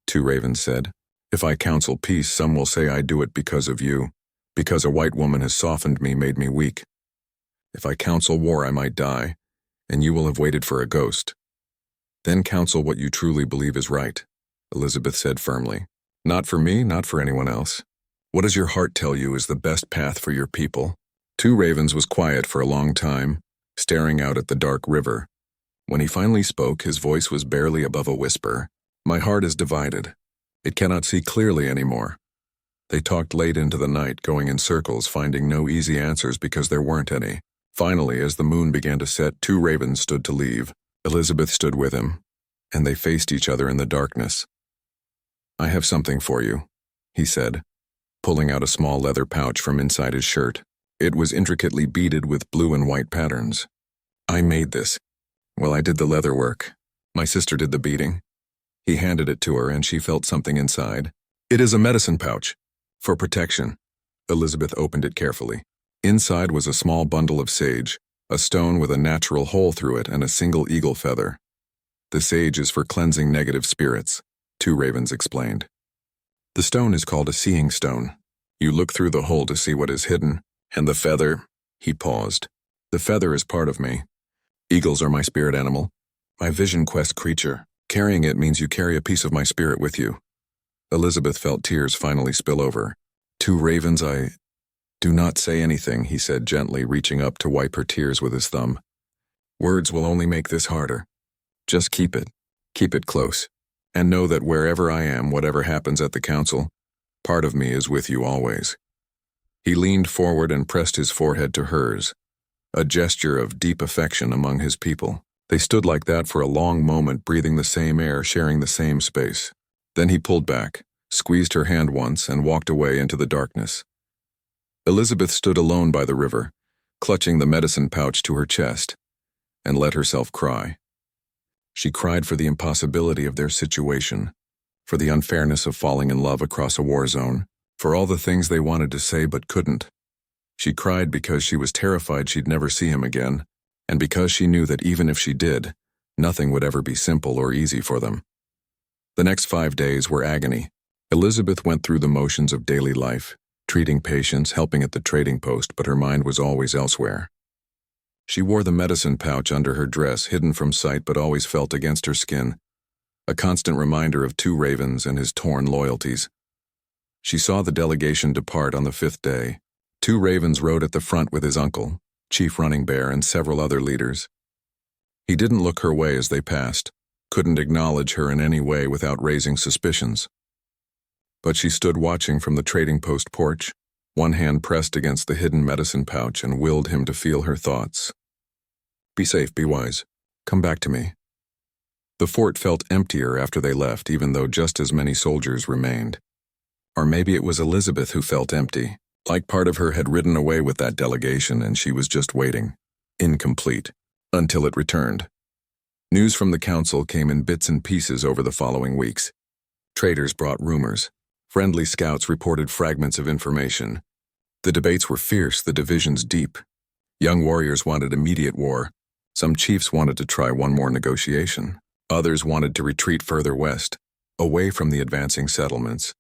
Two Ravens said. "If I counsel peace, some will say I do it because of you, because a white woman has softened me, made me weak. If I counsel war, I might die, and you will have waited for a ghost. Then counsel what you truly believe is right," Elizabeth said firmly. "Not for me, not for anyone else. What does your heart tell you is the best path for your people?" Two Ravens was quiet for a long time, staring out at the dark river. When he finally spoke, his voice was barely above a whisper. "My heart is divided. It cannot see clearly anymore." They talked late into the night, going in circles, finding no easy answers because there weren't any. Finally, as the moon began to set, Two Ravens stood to leave. Elizabeth stood with him, and they faced each other in the darkness. "I have something for you," he said, pulling out a small leather pouch from inside his shirt. It was intricately beaded with blue and white patterns. "I made this. Well, I did the leather work. My sister did the beading." He handed it to her, and she felt something inside. "It is a medicine pouch. For protection." Elizabeth opened it carefully. Inside was a small bundle of sage, a stone with a natural hole through it and a single eagle feather. "The sage is for cleansing negative spirits," Two Ravens explained. "The stone is called a seeing stone. You look through the hole to see what is hidden. And the feather," he paused. "The feather is part of me. Eagles are my spirit animal, my vision quest creature. Carrying it means you carry a piece of my spirit with you." Elizabeth felt tears finally spill over. "Two Ravens, Do not say anything," he said gently, reaching up to wipe her tears with his thumb. "Words will only make this harder. Just keep it close, and know that wherever I am, whatever happens at the council, part of me is with you always." He leaned forward and pressed his forehead to hers, a gesture of deep affection among his people. They stood like that for a long moment, breathing the same air, sharing the same space. Then he pulled back, squeezed her hand once, and walked away into the darkness. Elizabeth stood alone by the river, clutching the medicine pouch to her chest, and let herself cry. She cried for the impossibility of their situation, for the unfairness of falling in love across a war zone, for all the things they wanted to say but couldn't. She cried because she was terrified she'd never see him again, and because she knew that even if she did, Nothing would ever be simple or easy for them. The next 5 days were agony. Elizabeth went through the motions of daily life, treating patients, helping at the trading post, but her mind was always elsewhere. She wore the medicine pouch under her dress, hidden from sight but always felt against her skin, a constant reminder of Two Ravens and his torn loyalties. She saw the delegation depart on the 5th day. Two Ravens rode at the front with his uncle, Chief Running Bear, and several other leaders. He didn't look her way as they passed, couldn't acknowledge her in any way without raising suspicions. But she stood watching from the trading post porch, one hand pressed against the hidden medicine pouch, and willed him to feel her thoughts. "Be safe, be wise. Come back to me." The fort felt emptier after they left, even though just as many soldiers remained. Or maybe it was Elizabeth who felt empty, like part of her had ridden away with that delegation and she was just waiting, incomplete, until it returned. News from the council came in bits and pieces over the following weeks. Traders brought rumors. Friendly scouts reported fragments of information. The debates were fierce, the divisions deep. Young warriors wanted immediate war. Some chiefs wanted to try one more negotiation. Others wanted to retreat further west, away from the advancing settlements,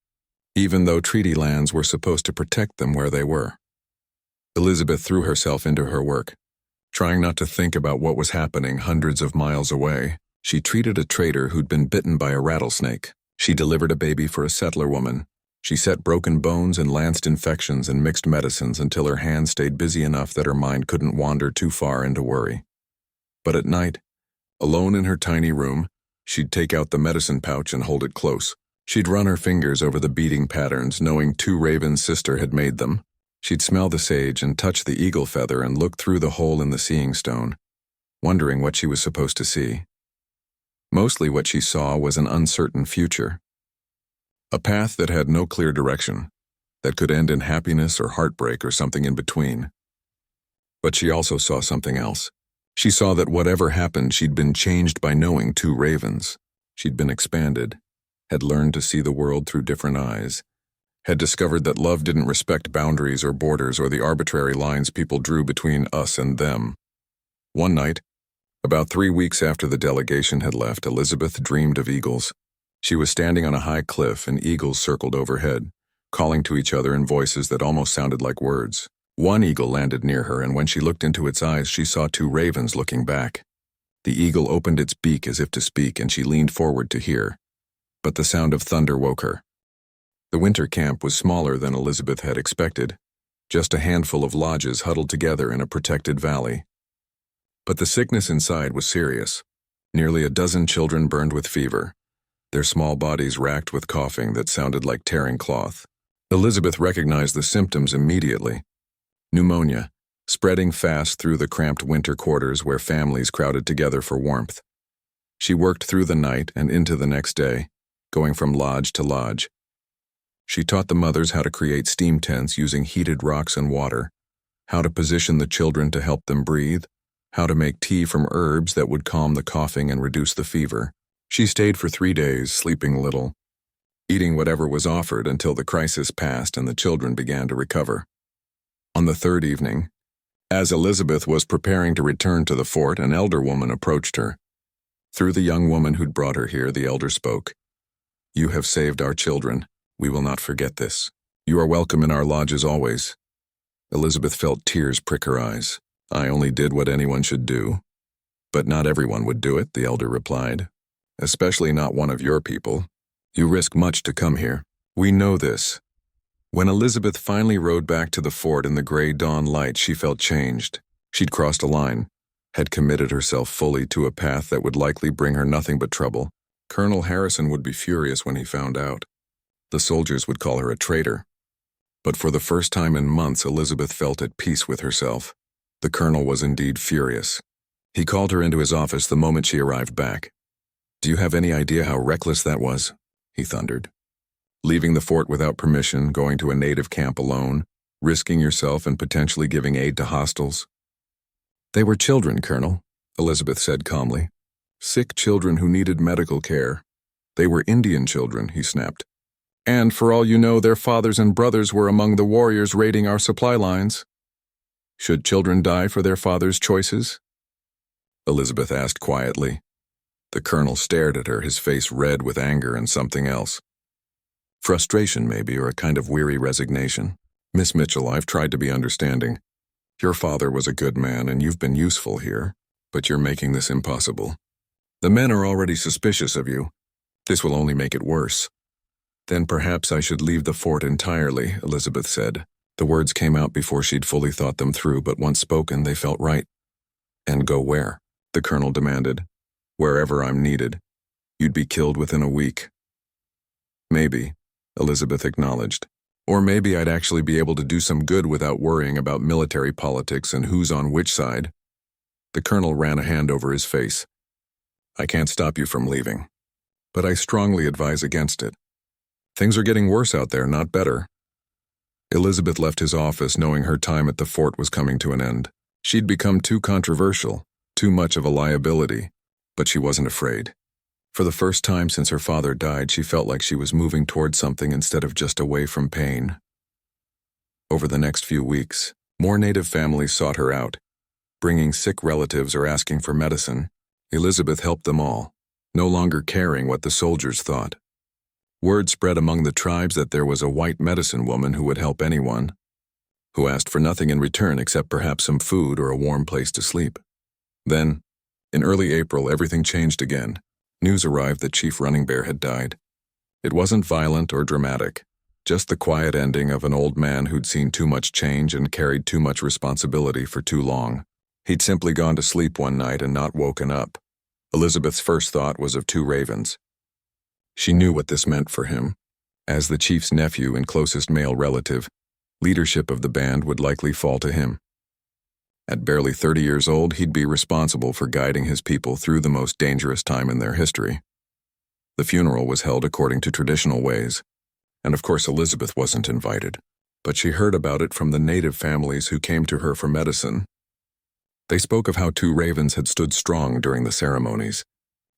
even though treaty lands were supposed to protect them where they were. Elizabeth threw herself into her work. Trying not to think about what was happening hundreds of miles away, she treated a trader who'd been bitten by a rattlesnake. She delivered a baby for a settler woman. She set broken bones and lanced infections and mixed medicines until her hands stayed busy enough that her mind couldn't wander too far into worry. But at night, alone in her tiny room, she'd take out the medicine pouch and hold it close. She'd run her fingers over the beating patterns, knowing Two Ravens' sister had made them. She'd smell the sage and touch the eagle feather and look through the hole in the seeing stone, wondering what she was supposed to see. Mostly what she saw was an uncertain future. A path that had no clear direction, that could end in happiness or heartbreak or something in between. But she also saw something else. She saw that whatever happened, she'd been changed by knowing Two Ravens. She'd been expanded, had learned to see the world through different eyes, had discovered that love didn't respect boundaries or borders or the arbitrary lines people drew between us and them. One night, about 3 weeks after the delegation had left, Elizabeth dreamed of eagles. She was standing on a high cliff and eagles circled overhead, calling to each other in voices that almost sounded like words. One eagle landed near her, and when she looked into its eyes, she saw Two Ravens looking back. The eagle opened its beak as if to speak, and she leaned forward to hear. But the sound of thunder woke her. The winter camp was smaller than Elizabeth had expected, just a handful of lodges huddled together in a protected valley. But the sickness inside was serious. Nearly a dozen children burned with fever, their small bodies racked with coughing that sounded like tearing cloth. Elizabeth recognized the symptoms immediately. Pneumonia, spreading fast through the cramped winter quarters where families crowded together for warmth. She worked through the night and into the next day, going from lodge to lodge. She taught the mothers how to create steam tents using heated rocks and water, how to position the children to help them breathe, how to make tea from herbs that would calm the coughing and reduce the fever. She stayed for 3 days, sleeping little, eating whatever was offered until the crisis passed and the children began to recover. On the 3rd evening, as Elizabeth was preparing to return to the fort, an elder woman approached her. Through the young woman who'd brought her here, the elder spoke. "You have saved our children. We will not forget this. You are welcome in our lodges always." Elizabeth felt tears prick her eyes. "I only did what anyone should do." "But not everyone would do it," the elder replied. "Especially not one of your people. You risk much to come here. We know this." When Elizabeth finally rode back to the fort in the gray dawn light, she felt changed. She'd crossed a line, had committed herself fully to a path that would likely bring her nothing but trouble. Colonel Harrison would be furious when he found out. The soldiers would call her a traitor. But for the first time in months, Elizabeth felt at peace with herself. The colonel was indeed furious. He called her into his office the moment she arrived back. "Do you have any idea how reckless that was?" he thundered. "Leaving the fort without permission, going to a native camp alone, risking yourself and potentially giving aid to hostiles." "They were children, Colonel," Elizabeth said calmly. "Sick children who needed medical care. They were Indian children," he snapped. "And for all you know, their fathers and brothers were among the warriors raiding our supply lines. Should children die for their fathers' choices?" Elizabeth asked quietly. The colonel stared at her, his face red with anger and something else. Frustration, maybe, or a kind of weary resignation. "Miss Mitchell, I've tried to be understanding. Your father was a good man and you've been useful here, but you're making this impossible. The men are already suspicious of you. This will only make it worse." "Then perhaps I should leave the fort entirely," Elizabeth said. The words came out before she'd fully thought them through, but once spoken, they felt right. "And go where?" the colonel demanded. "Wherever I'm needed. You'd be killed within a week." "Maybe," Elizabeth acknowledged. "Or maybe I'd actually be able to do some good without worrying about military politics and who's on which side." The colonel ran a hand over his face. "I can't stop you from leaving, but I strongly advise against it. Things are getting worse out there, not better." Elizabeth left his office knowing her time at the fort was coming to an end. She'd become too controversial, too much of a liability, but she wasn't afraid. For the first time since her father died, she felt like she was moving toward something instead of just away from pain. Over the next few weeks, more native families sought her out, bringing sick relatives or asking for medicine. Elizabeth helped them all, no longer caring what the soldiers thought. Word spread among the tribes that there was a white medicine woman who would help anyone, who asked for nothing in return except perhaps some food or a warm place to sleep. Then, in early April, everything changed again. News arrived that Chief Running Bear had died. It wasn't violent or dramatic, just the quiet ending of an old man who'd seen too much change and carried too much responsibility for too long. He'd simply gone to sleep one night and not woken up. Elizabeth's first thought was of 2 ravens. She knew what this meant for him. As the chief's nephew and closest male relative, leadership of the band would likely fall to him. At barely 30 years old, he'd be responsible for guiding his people through the most dangerous time in their history. The funeral was held according to traditional ways, and of course Elizabeth wasn't invited, but she heard about it from the native families who came to her for medicine. They spoke of how 2 ravens had stood strong during the ceremonies,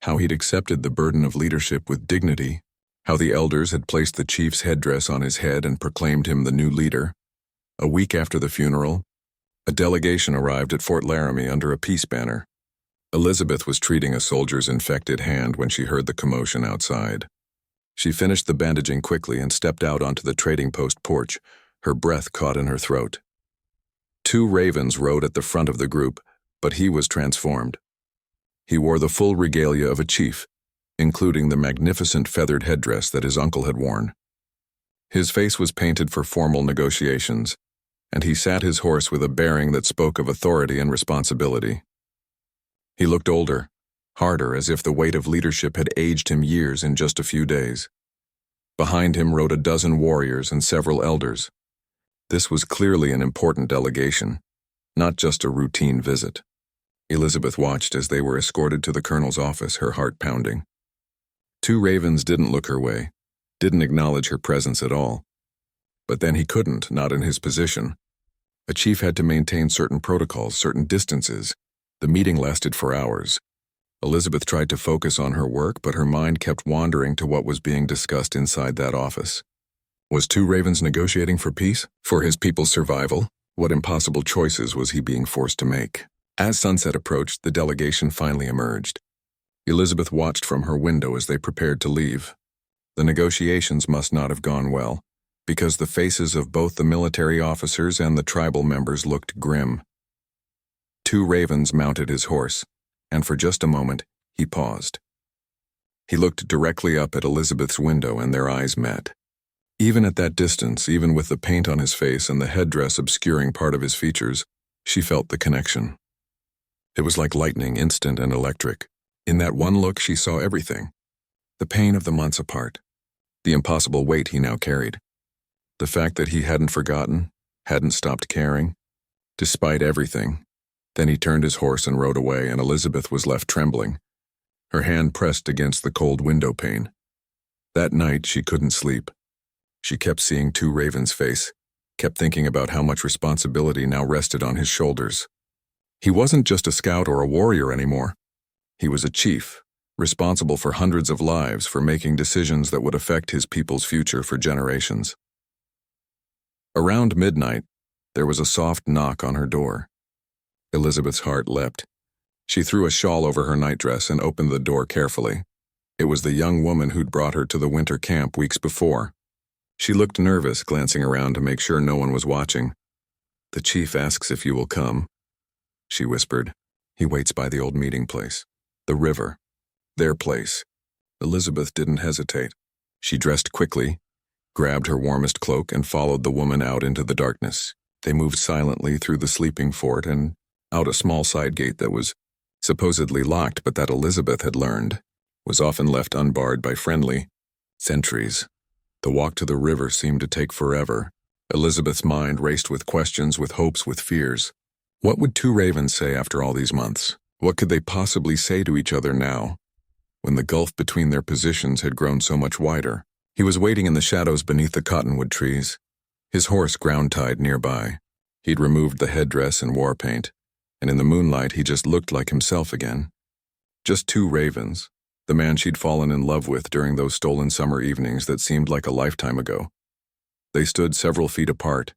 how he'd accepted the burden of leadership with dignity, how the elders had placed the chief's headdress on his head and proclaimed him the new leader. A week after the funeral, a delegation arrived at Fort Laramie under a peace banner. Elizabeth was treating a soldier's infected hand when she heard the commotion outside. She finished the bandaging quickly and stepped out onto the trading post porch, her breath caught in her throat. 2 ravens rode at the front of the group, but he was transformed. He wore the full regalia of a chief, including the magnificent feathered headdress that his uncle had worn. His face was painted for formal negotiations, and he sat his horse with a bearing that spoke of authority and responsibility. He looked older, harder, as if the weight of leadership had aged him years in just a few days. Behind him rode a dozen warriors and several elders. This was clearly an important delegation, not just a routine visit. Elizabeth watched as they were escorted to the colonel's office, her heart pounding. 2 ravens didn't look her way, didn't acknowledge her presence at all. But then he couldn't, not in his position. A chief had to maintain certain protocols, certain distances. The meeting lasted for hours. Elizabeth tried to focus on her work, but her mind kept wandering to what was being discussed inside that office. Was 2 ravens negotiating for peace? For his people's survival? What impossible choices was he being forced to make? As sunset approached, the delegation finally emerged. Elizabeth watched from her window as they prepared to leave. The negotiations must not have gone well, because the faces of both the military officers and the tribal members looked grim. 2 ravens mounted his horse, and for just a moment, he paused. He looked directly up at Elizabeth's window, and their eyes met. Even at that distance, even with the paint on his face and the headdress obscuring part of his features, she felt the connection. It was like lightning, instant and electric. In that one look, she saw everything. The pain of the months apart, the impossible weight he now carried, the fact that he hadn't forgotten, hadn't stopped caring, despite everything. Then he turned his horse and rode away, and Elizabeth was left trembling, her hand pressed against the cold window pane. That night, she couldn't sleep. She kept seeing 2 ravens' face, kept thinking about how much responsibility now rested on his shoulders. He wasn't just a scout or a warrior anymore. He was a chief, responsible for hundreds of lives, for making decisions that would affect his people's future for generations. Around midnight, there was a soft knock on her door. Elizabeth's heart leapt. She threw a shawl over her nightdress and opened the door carefully. It was the young woman who'd brought her to the winter camp weeks before. She looked nervous, glancing around to make sure no one was watching. "The chief asks if you will come," she whispered. "He waits by the old meeting place. The river. Their place." Elizabeth didn't hesitate. She dressed quickly, grabbed her warmest cloak, and followed the woman out into the darkness. They moved silently through the sleeping fort and out a small side gate that was supposedly locked, but that Elizabeth had learned was often left unbarred by friendly sentries. The walk to the river seemed to take forever. Elizabeth's mind raced with questions, with hopes, with fears. What would two ravens say after all these months? What could they possibly say to each other now, when the gulf between their positions had grown so much wider? He was waiting in the shadows beneath the cottonwood trees, his horse ground-tied nearby. He'd removed the headdress and war paint, and in the moonlight he just looked like himself again. Just two ravens, the man she'd fallen in love with during those stolen summer evenings that seemed like a lifetime ago. They stood several feet apart,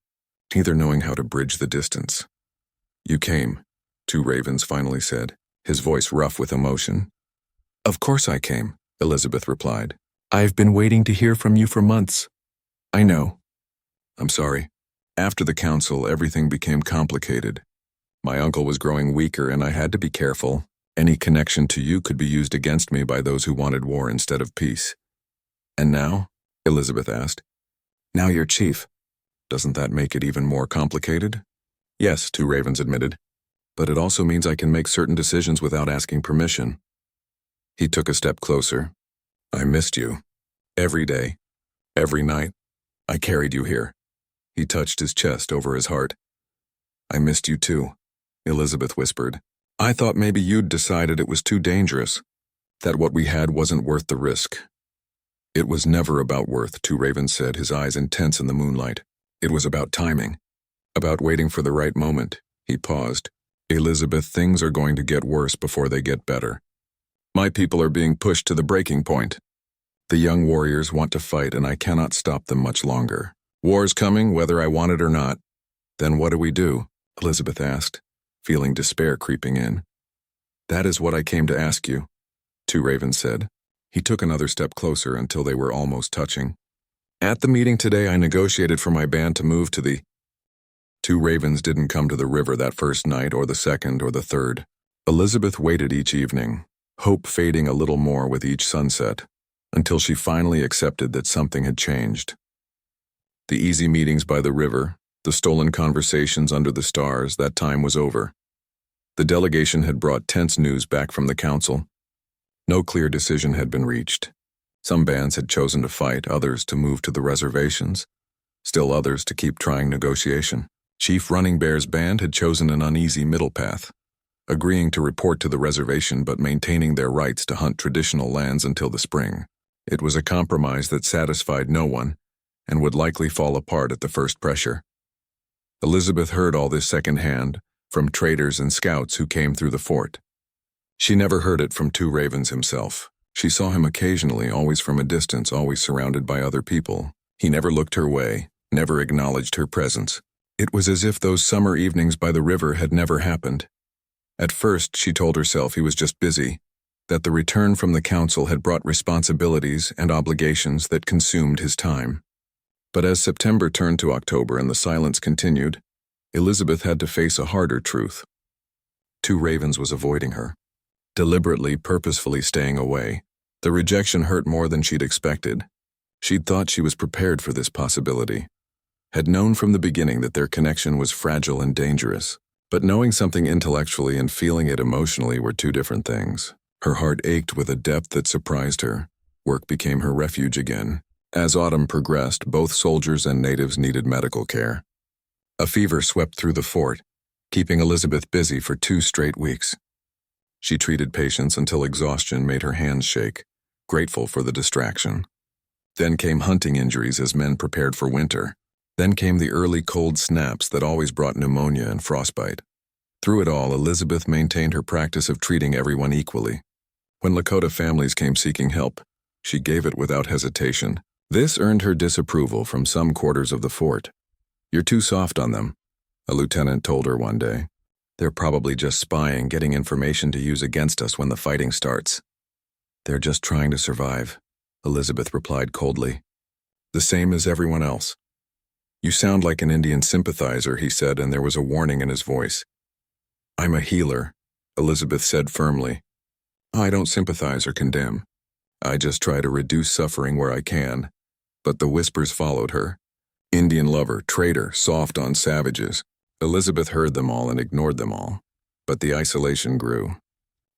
neither knowing how to bridge the distance. "You came," Two Ravens finally said, his voice rough with emotion. "Of course I came," Elizabeth replied. "I've been waiting to hear from you for months." "I know. I'm sorry. After the council, everything became complicated. My uncle was growing weaker and I had to be careful. Any connection to you could be used against me by those who wanted war instead of peace." "And now?" Elizabeth asked. "Now you're chief. Doesn't that make it even more complicated?" "Yes," Two Ravens admitted. "But it also means I can make certain decisions without asking permission." He took a step closer. "I missed you. Every day. Every night. I carried you here." He touched his chest over his heart. "I missed you too," Elizabeth whispered. "I thought maybe you'd decided it was too dangerous, that what we had wasn't worth the risk." "It was never about worth," Two Ravens said, his eyes intense in the moonlight. "It was about timing. About waiting for the right moment." He paused. "Elizabeth, things are going to get worse before they get better. My people are being pushed to the breaking point. The young warriors want to fight, and I cannot stop them much longer. War's coming, whether I want it or not." "Then what do we do?" Elizabeth asked, feeling despair creeping in. "That is what I came to ask you," Two Ravens said. He took another step closer until they were almost touching. "At the meeting today, I negotiated for my band to move to the—" Two Ravens didn't come to the river that first night or the second or the third. Elizabeth waited each evening, hope fading a little more with each sunset, until she finally accepted that something had changed. The easy meetings by the river, the stolen conversations under the stars, that time was over. The delegation had brought tense news back from the council. No clear decision had been reached. Some bands had chosen to fight, others to move to the reservations, still others to keep trying negotiation. Chief Running Bear's band had chosen an uneasy middle path, agreeing to report to the reservation but maintaining their rights to hunt traditional lands until the spring. It was a compromise that satisfied no one and would likely fall apart at the first pressure. Elizabeth heard all this secondhand from traders and scouts who came through the fort. She never heard it from Two Ravens himself. She saw him occasionally, always from a distance, always surrounded by other people. He never looked her way, never acknowledged her presence. It was as if those summer evenings by the river had never happened. At first, she told herself he was just busy, that the return from the council had brought responsibilities and obligations that consumed his time. But as September turned to October and the silence continued, Elizabeth had to face a harder truth. Two Ravens was avoiding her, deliberately, purposefully staying away. The rejection hurt more than she'd expected. She'd thought she was prepared for this possibility, had known from the beginning that their connection was fragile and dangerous. But knowing something intellectually and feeling it emotionally were two different things. Her heart ached with a depth that surprised her. Work became her refuge again. As autumn progressed, both soldiers and natives needed medical care. A fever swept through the fort, keeping Elizabeth busy for 2 straight weeks. She treated patients until exhaustion made her hands shake, grateful for the distraction. Then came hunting injuries as men prepared for winter. Then came the early cold snaps that always brought pneumonia and frostbite. Through it all, Elizabeth maintained her practice of treating everyone equally. When Lakota families came seeking help, she gave it without hesitation. This earned her disapproval from some quarters of the fort. "You're too soft on them," a lieutenant told her one day. They're probably just spying, getting information to use against us when the fighting starts. They're just trying to survive, Elizabeth replied coldly. The same as everyone else. You sound like an Indian sympathizer, he said, and there was a warning in his voice. I'm a healer, Elizabeth said firmly. I don't sympathize or condemn. I just try to reduce suffering where I can. But the whispers followed her. Indian lover, traitor, soft on savages. Elizabeth heard them all and ignored them all. But the isolation grew.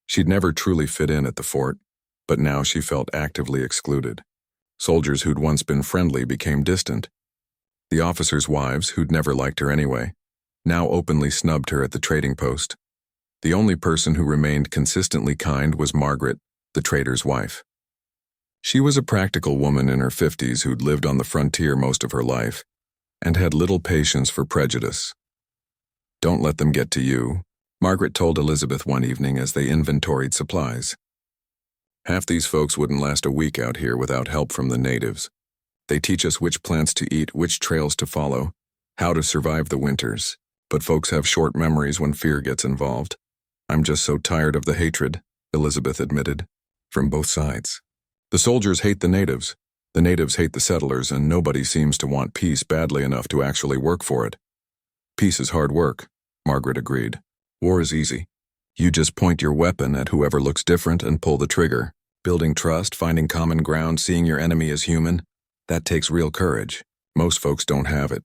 She'd never truly fit in at the fort, but now she felt actively excluded. Soldiers who'd once been friendly became distant. The officers' wives, who'd never liked her anyway, now openly snubbed her at the trading post. The only person who remained consistently kind was Margaret, the trader's wife. She was a practical woman in her 50s who'd lived on the frontier most of her life and had little patience for prejudice. Don't let them get to you, Margaret told Elizabeth one evening as they inventoried supplies. Half these folks wouldn't last a week out here without help from the natives. They teach us which plants to eat, which trails to follow, how to survive the winters. But folks have short memories when fear gets involved. I'm just so tired of the hatred, Elizabeth admitted, from both sides. The soldiers hate the natives hate the settlers, and nobody seems to want peace badly enough to actually work for it. Peace is hard work, Margaret agreed. War is easy. You just point your weapon at whoever looks different and pull the trigger. Building trust, finding common ground, seeing your enemy as human, that takes real courage. Most folks don't have it.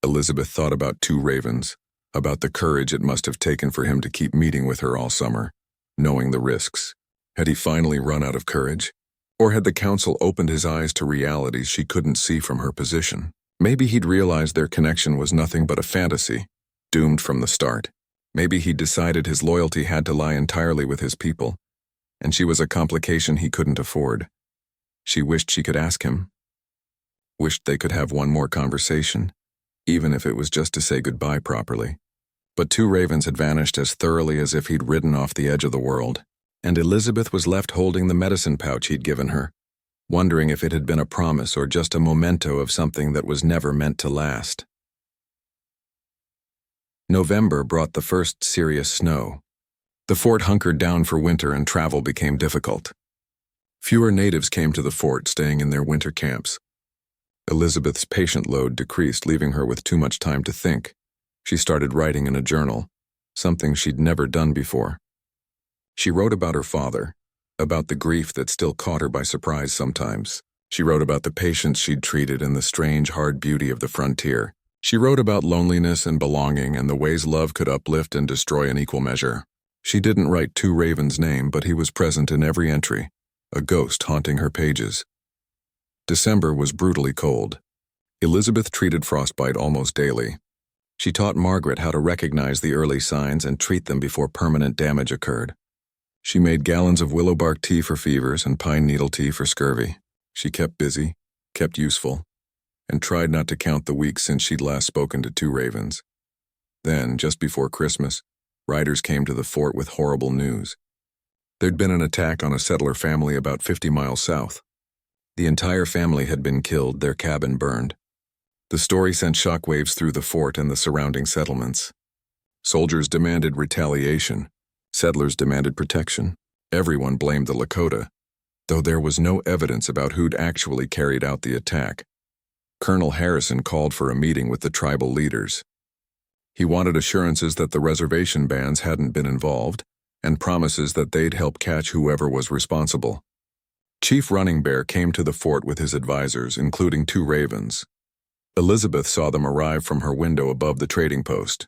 Elizabeth thought about Two Ravens, about the courage it must have taken for him to keep meeting with her all summer, knowing the risks. Had he finally run out of courage? Or had the council opened his eyes to realities she couldn't see from her position? Maybe he'd realized their connection was nothing but a fantasy, doomed from the start. Maybe he'd decided his loyalty had to lie entirely with his people, and she was a complication he couldn't afford. She wished she could ask him. Wished they could have one more conversation, even if it was just to say goodbye properly. But Two Ravens had vanished as thoroughly as if he'd ridden off the edge of the world, and Elizabeth was left holding the medicine pouch he'd given her, wondering if it had been a promise or just a memento of something that was never meant to last. November brought the first serious snow. The fort hunkered down for winter and travel became difficult. Fewer natives came to the fort, staying in their winter camps. Elizabeth's patient load decreased, leaving her with too much time to think. She started writing in a journal, something she'd never done before. She wrote about her father, about the grief that still caught her by surprise sometimes. She wrote about the patients she'd treated and the strange, hard beauty of the frontier. She wrote about loneliness and belonging and the ways love could uplift and destroy in equal measure. She didn't write Two Ravens' name, but he was present in every entry, a ghost haunting her pages. December was brutally cold. Elizabeth treated frostbite almost daily. She taught Margaret how to recognize the early signs and treat them before permanent damage occurred. She made gallons of willow bark tea for fevers and pine needle tea for scurvy. She kept busy, kept useful, and tried not to count the weeks since she'd last spoken to Two Ravens. Then, just before Christmas, riders came to the fort with horrible news. There'd been an attack on a settler family about 50 miles south. The entire family had been killed, their cabin burned. The story sent shockwaves through the fort and the surrounding settlements. Soldiers demanded retaliation. Settlers demanded protection. Everyone blamed the Lakota, though there was no evidence about who'd actually carried out the attack. Colonel Harrison called for a meeting with the tribal leaders. He wanted assurances that the reservation bands hadn't been involved, and promises that they'd help catch whoever was responsible. Chief Running Bear came to the fort with his advisors, including Two Ravens. Elizabeth saw them arrive from her window above the trading post.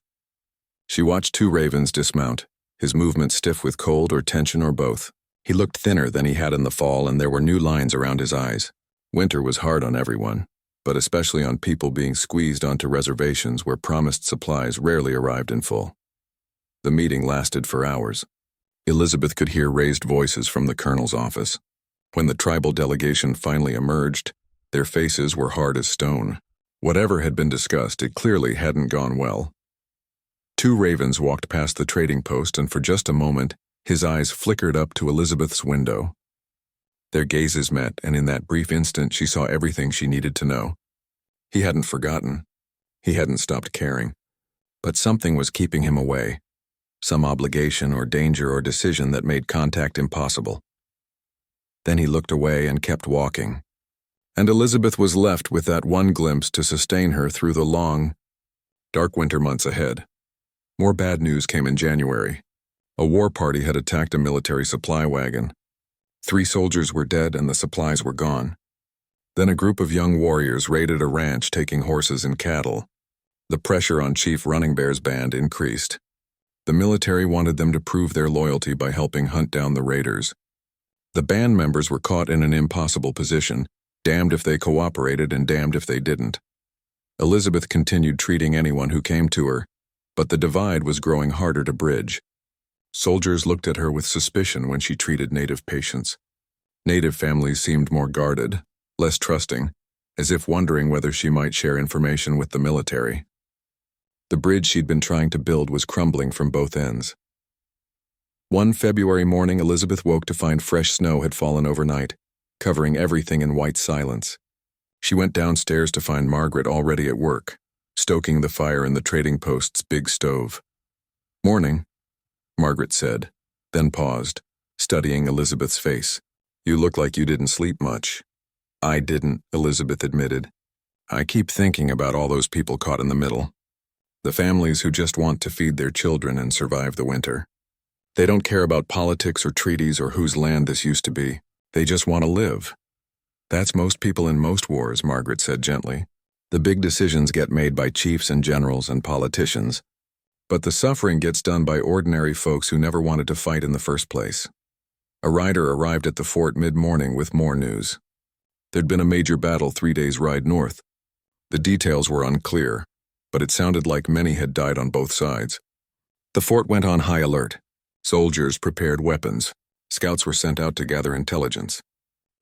She watched Two Ravens dismount, his movements stiff with cold or tension or both. He looked thinner than he had in the fall, and there were new lines around his eyes. Winter was hard on everyone, but especially on people being squeezed onto reservations where promised supplies rarely arrived in full. The meeting lasted for hours. Elizabeth could hear raised voices from the colonel's office. When the tribal delegation finally emerged, their faces were hard as stone. Whatever had been discussed, it clearly hadn't gone well. Two Ravens walked past the trading post, and for just a moment, his eyes flickered up to Elizabeth's window. Their gazes met, and in that brief instant she saw everything she needed to know. He hadn't forgotten. He hadn't stopped caring. But something was keeping him away. some obligation or danger or decision that made contact impossible. Then he looked away and kept walking. And Elizabeth was left with that one glimpse to sustain her through the long, dark winter months ahead. More bad news came in January. A war party had attacked a military supply wagon. 3 soldiers were dead and the supplies were gone. Then a group of young warriors raided a ranch taking horses and cattle. The pressure on Chief Running Bear's band increased. The military wanted them to prove their loyalty by helping hunt down the raiders. The band members were caught in an impossible position, damned if they cooperated and damned if they didn't. Elizabeth continued treating anyone who came to her, but the divide was growing harder to bridge. Soldiers looked at her with suspicion when she treated Native patients. Native families seemed more guarded, less trusting, as if wondering whether she might share information with the military. The bridge she'd been trying to build was crumbling from both ends. One February morning, Elizabeth woke to find fresh snow had fallen overnight, covering everything in white silence. She went downstairs to find Margaret already at work, stoking the fire in the trading post's big stove. "Morning," Margaret said, then paused, studying Elizabeth's face. "You look like you didn't sleep much." "I didn't," Elizabeth admitted. "I keep thinking about all those people caught in the middle. The families who just want to feed their children and survive the winter. They don't care about politics or treaties or whose land this used to be. They just want to live." "That's most people in most wars," Margaret said gently. "The big decisions get made by chiefs and generals and politicians. But the suffering gets done by ordinary folks who never wanted to fight in the first place." A rider arrived at the fort mid-morning with more news. There'd been a major battle 3 days' ride north. The details were unclear, but it sounded like many had died on both sides. The fort went on high alert. Soldiers prepared weapons. Scouts were sent out to gather intelligence.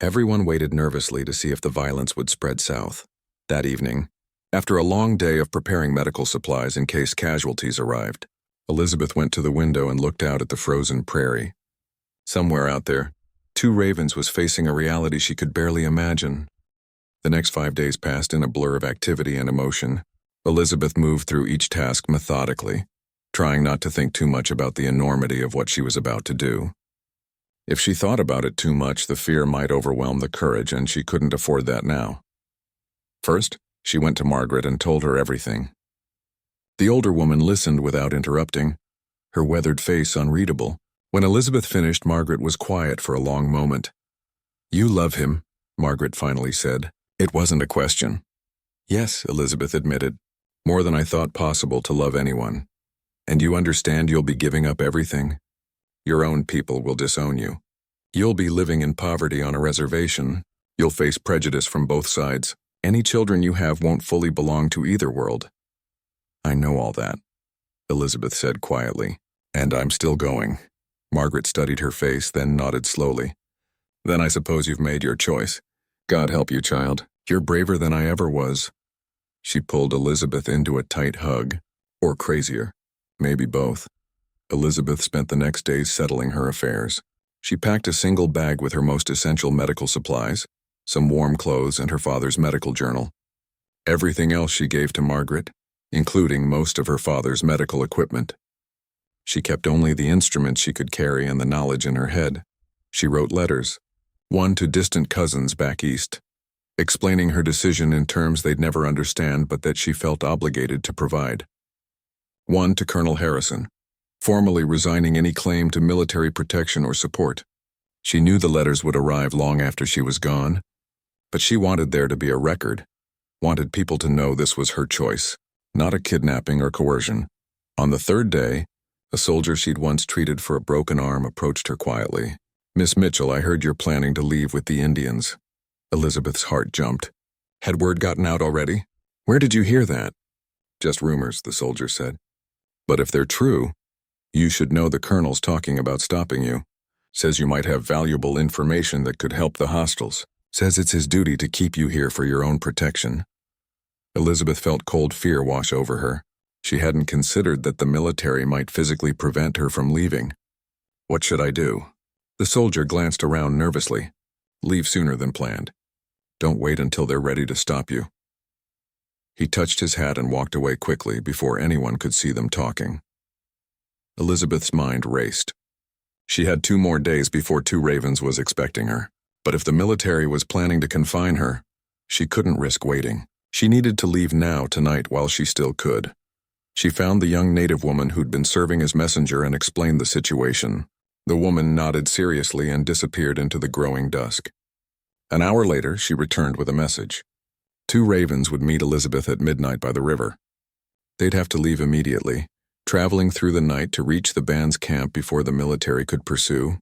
Everyone waited nervously to see if the violence would spread south. That evening, after a long day of preparing medical supplies in case casualties arrived, Elizabeth went to the window and looked out at the frozen prairie. Somewhere out there, 2 Ravens was facing a reality she could barely imagine. The next 5 days passed in a blur of activity and emotion. Elizabeth moved through each task methodically, trying not to think too much about the enormity of what she was about to do. If she thought about it too much, the fear might overwhelm the courage, and she couldn't afford that now. First, she went to Margaret and told her everything. The older woman listened without interrupting, her weathered face unreadable. When Elizabeth finished, Margaret was quiet for a long moment. "You love him," Margaret finally said. It wasn't a question. "Yes," Elizabeth admitted, "more than I thought possible to love anyone. And you understand you'll be giving up everything? Your own people will disown you. You'll be living in poverty on a reservation. You'll face prejudice from both sides. Any children you have won't fully belong to either world." "I know all that," Elizabeth said quietly. "And I'm still going." Margaret studied her face, then nodded slowly. "Then I suppose you've made your choice. God help you, child. You're braver than I ever was." She pulled Elizabeth into a tight hug. Or crazier. Maybe both. Elizabeth spent the next days settling her affairs. She packed a single bag with her most essential medical supplies, some warm clothes, and her father's medical journal. Everything else she gave to Margaret, including most of her father's medical equipment. She kept only the instruments she could carry and the knowledge in her head. She wrote letters, one to distant cousins back east, explaining her decision in terms they'd never understand but that she felt obligated to provide. One to Colonel Harrison, formally resigning any claim to military protection or support. She knew the letters would arrive long after she was gone, but she wanted there to be a record, wanted people to know this was her choice, not a kidnapping or coercion. On the 3rd day, a soldier she'd once treated for a broken arm approached her quietly. "Miss Mitchell, I heard you're planning to leave with the Indians." Elizabeth's heart jumped. "Had word gotten out already? Where did you hear that?" "Just rumors," the soldier said. "But if they're true, you should know the colonel's talking about stopping you. Says you might have valuable information that could help the hostiles. Says it's his duty to keep you here for your own protection." Elizabeth felt cold fear wash over her. She hadn't considered that the military might physically prevent her from leaving. "What should I do?" The soldier glanced around nervously. "Leave sooner than planned. Don't wait until they're ready to stop you." He touched his hat and walked away quickly before anyone could see them talking. Elizabeth's mind raced. She had 2 more days before Two Ravens was expecting her. But if the military was planning to confine her, she couldn't risk waiting. She needed to leave now tonight while she still could. She found the young native woman who'd been serving as messenger and explained the situation. The woman nodded seriously and disappeared into the growing dusk. An hour later, she returned with a message. Two Ravens would meet Elizabeth at midnight by the river. They'd have to leave immediately, traveling through the night to reach the band's camp before the military could pursue.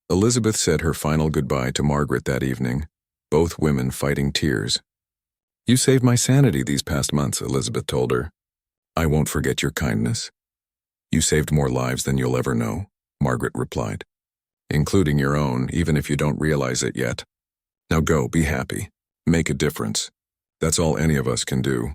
Elizabeth said her final goodbye to Margaret that evening, both women fighting tears. "You saved my sanity these past months," Elizabeth told her. "I won't forget your kindness." "You saved more lives than you'll ever know," Margaret replied. "Including your own, even if you don't realize it yet. Now go, be happy. Make a difference. That's all any of us can do."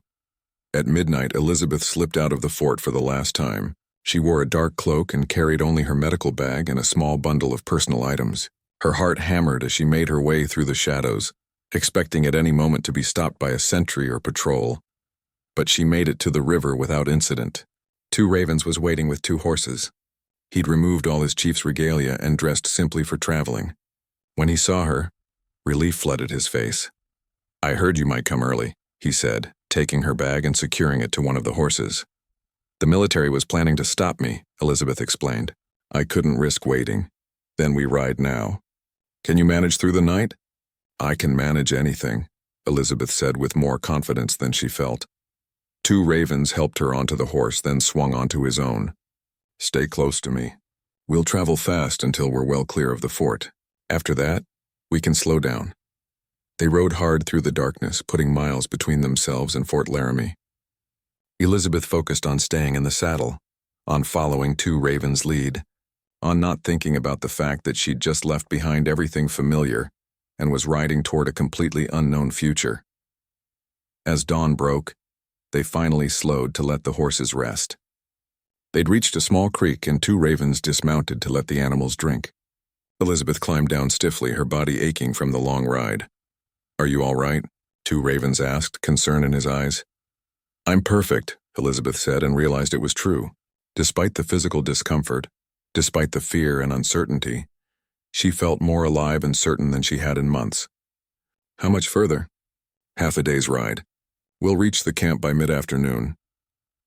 At midnight, Elizabeth slipped out of the fort for the last time. She wore a dark cloak and carried only her medical bag and a small bundle of personal items. Her heart hammered as she made her way through the shadows, expecting at any moment to be stopped by a sentry or patrol. But she made it to the river without incident. Two Ravens was waiting with 2 horses. He'd removed all his chief's regalia and dressed simply for traveling. When he saw her, relief flooded his face. "I heard you might come early," he said, taking her bag and securing it to one of the horses. "The military was planning to stop me," Elizabeth explained. "I couldn't risk waiting. Then we ride now. Can you manage through the night?" "I can manage anything," Elizabeth said with more confidence than she felt. Two Ravens helped her onto the horse, then swung onto his own. "Stay close to me. We'll travel fast until we're well clear of the fort. After that, we can slow down." They rode hard through the darkness, putting miles between themselves and Fort Laramie. Elizabeth focused on staying in the saddle, on following Two Ravens' lead, on not thinking about the fact that she'd just left behind everything familiar and was riding toward a completely unknown future. As dawn broke, they finally slowed to let the horses rest. They'd reached a small creek and Two Ravens dismounted to let the animals drink. Elizabeth climbed down stiffly, her body aching from the long ride. "Are you all right?" Two Ravens asked, concern in his eyes. "I'm perfect," Elizabeth said, and realized it was true. Despite the physical discomfort, despite the fear and uncertainty, she felt more alive and certain than she had in months. "How much further?" "Half a day's ride. We'll reach the camp by mid-afternoon."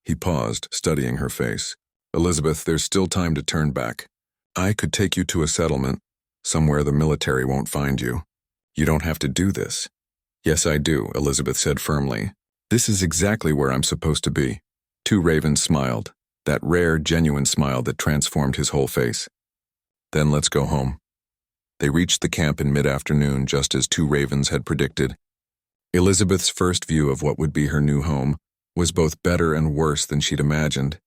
He paused, studying her face. "Elizabeth, there's still time to turn back. I could take you to a settlement, somewhere the military won't find you. You don't have to do this." "Yes, I do," Elizabeth said firmly. "This is exactly where I'm supposed to be." Two Ravens smiled, that rare, genuine smile that transformed his whole face. "Then let's go home." They reached the camp in mid-afternoon, just as Two Ravens had predicted. Elizabeth's first view of what would be her new home was both better and worse than she'd imagined.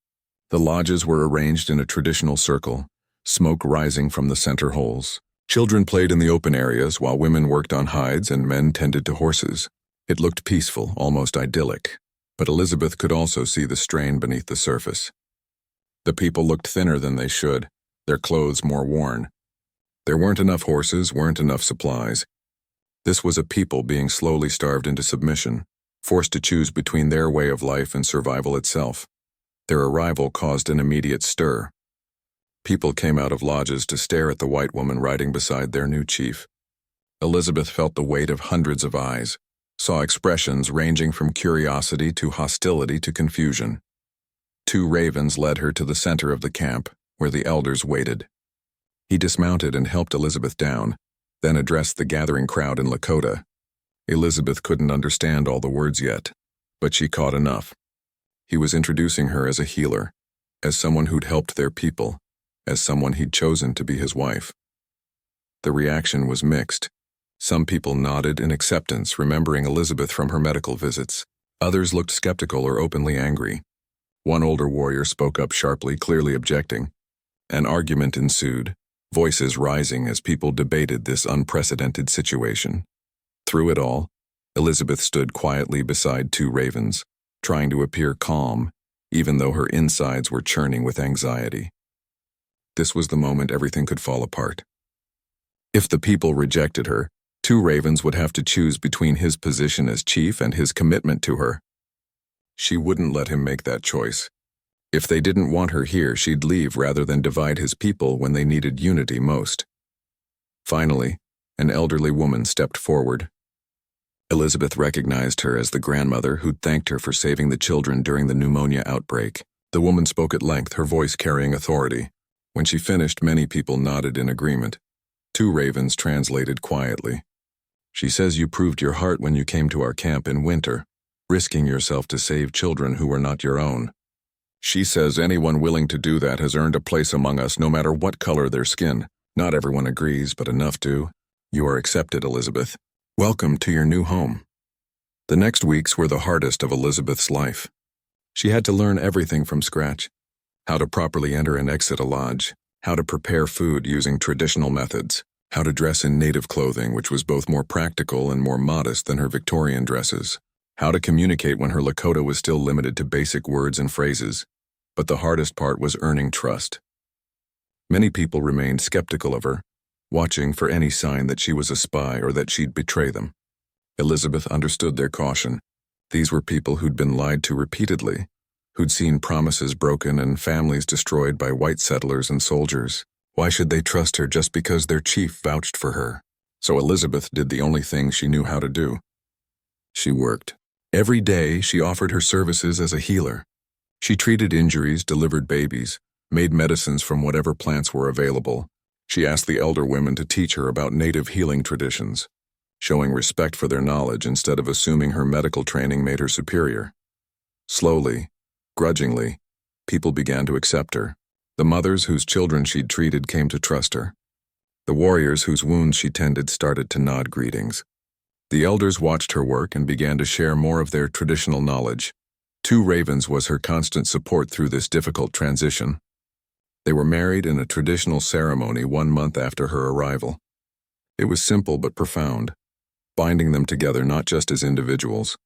The lodges were arranged in a traditional circle, smoke rising from the center holes. Children played in the open areas while women worked on hides and men tended to horses. It looked peaceful, almost idyllic, but Elizabeth could also see the strain beneath the surface. The people looked thinner than they should, their clothes more worn. There weren't enough horses, weren't enough supplies. This was a people being slowly starved into submission, forced to choose between their way of life and survival itself. Their arrival caused an immediate stir. People came out of lodges to stare at the white woman riding beside their new chief. Elizabeth felt the weight of hundreds of eyes, saw expressions ranging from curiosity to hostility to confusion. Two Ravens led her to the center of the camp, where the elders waited. He dismounted and helped Elizabeth down, then addressed the gathering crowd in Lakota. Elizabeth couldn't understand all the words yet, but she caught enough. He was introducing her as a healer, as someone who'd helped their people, as someone he'd chosen to be his wife. The reaction was mixed. Some people nodded in acceptance, remembering Elizabeth from her medical visits. Others looked skeptical or openly angry. One older warrior spoke up sharply, clearly objecting. An argument ensued, voices rising as people debated this unprecedented situation. Through it all, Elizabeth stood quietly beside Two Ravens, trying to appear calm, even though her insides were churning with anxiety. This was the moment everything could fall apart. If the people rejected her, Two Ravens would have to choose between his position as chief and his commitment to her. She wouldn't let him make that choice. If they didn't want her here, she'd leave rather than divide his people when they needed unity most. Finally, an elderly woman stepped forward. Elizabeth recognized her as the grandmother who'd thanked her for saving the children during the pneumonia outbreak. The woman spoke at length, her voice carrying authority. When she finished, many people nodded in agreement. 2 ravens translated quietly. She says you proved your heart when you came to our camp in winter, risking yourself to save children who were not your own. She says anyone willing to do that has earned a place among us no matter what color their skin. Not everyone agrees, but enough do. You are accepted, Elizabeth. Welcome to your new home. The next weeks were the hardest of Elizabeth's life. She had to learn everything from scratch. How to properly enter and exit a lodge, how to prepare food using traditional methods, how to dress in native clothing, which was both more practical and more modest than her Victorian dresses, how to communicate when her Lakota was still limited to basic words and phrases. But the hardest part was earning trust. Many people remained skeptical of her, watching for any sign that she was a spy or that she'd betray them. Elizabeth understood their caution. These were people who'd been lied to repeatedly, who'd seen promises broken and families destroyed by white settlers and soldiers. Why should they trust her just because their chief vouched for her? So Elizabeth did the only thing she knew how to do. She worked. Every day, she offered her services as a healer. She treated injuries, delivered babies, made medicines from whatever plants were available. She asked the elder women to teach her about native healing traditions, showing respect for their knowledge instead of assuming her medical training made her superior. Slowly, grudgingly, people began to accept her. The mothers whose children she'd treated came to trust her. The warriors whose wounds she tended started to nod greetings. The elders watched her work and began to share more of their traditional knowledge. 2 ravens was her constant support through this difficult transition. They were married in a traditional ceremony 1 month after her arrival. It was simple but profound, binding them together not just as individuals,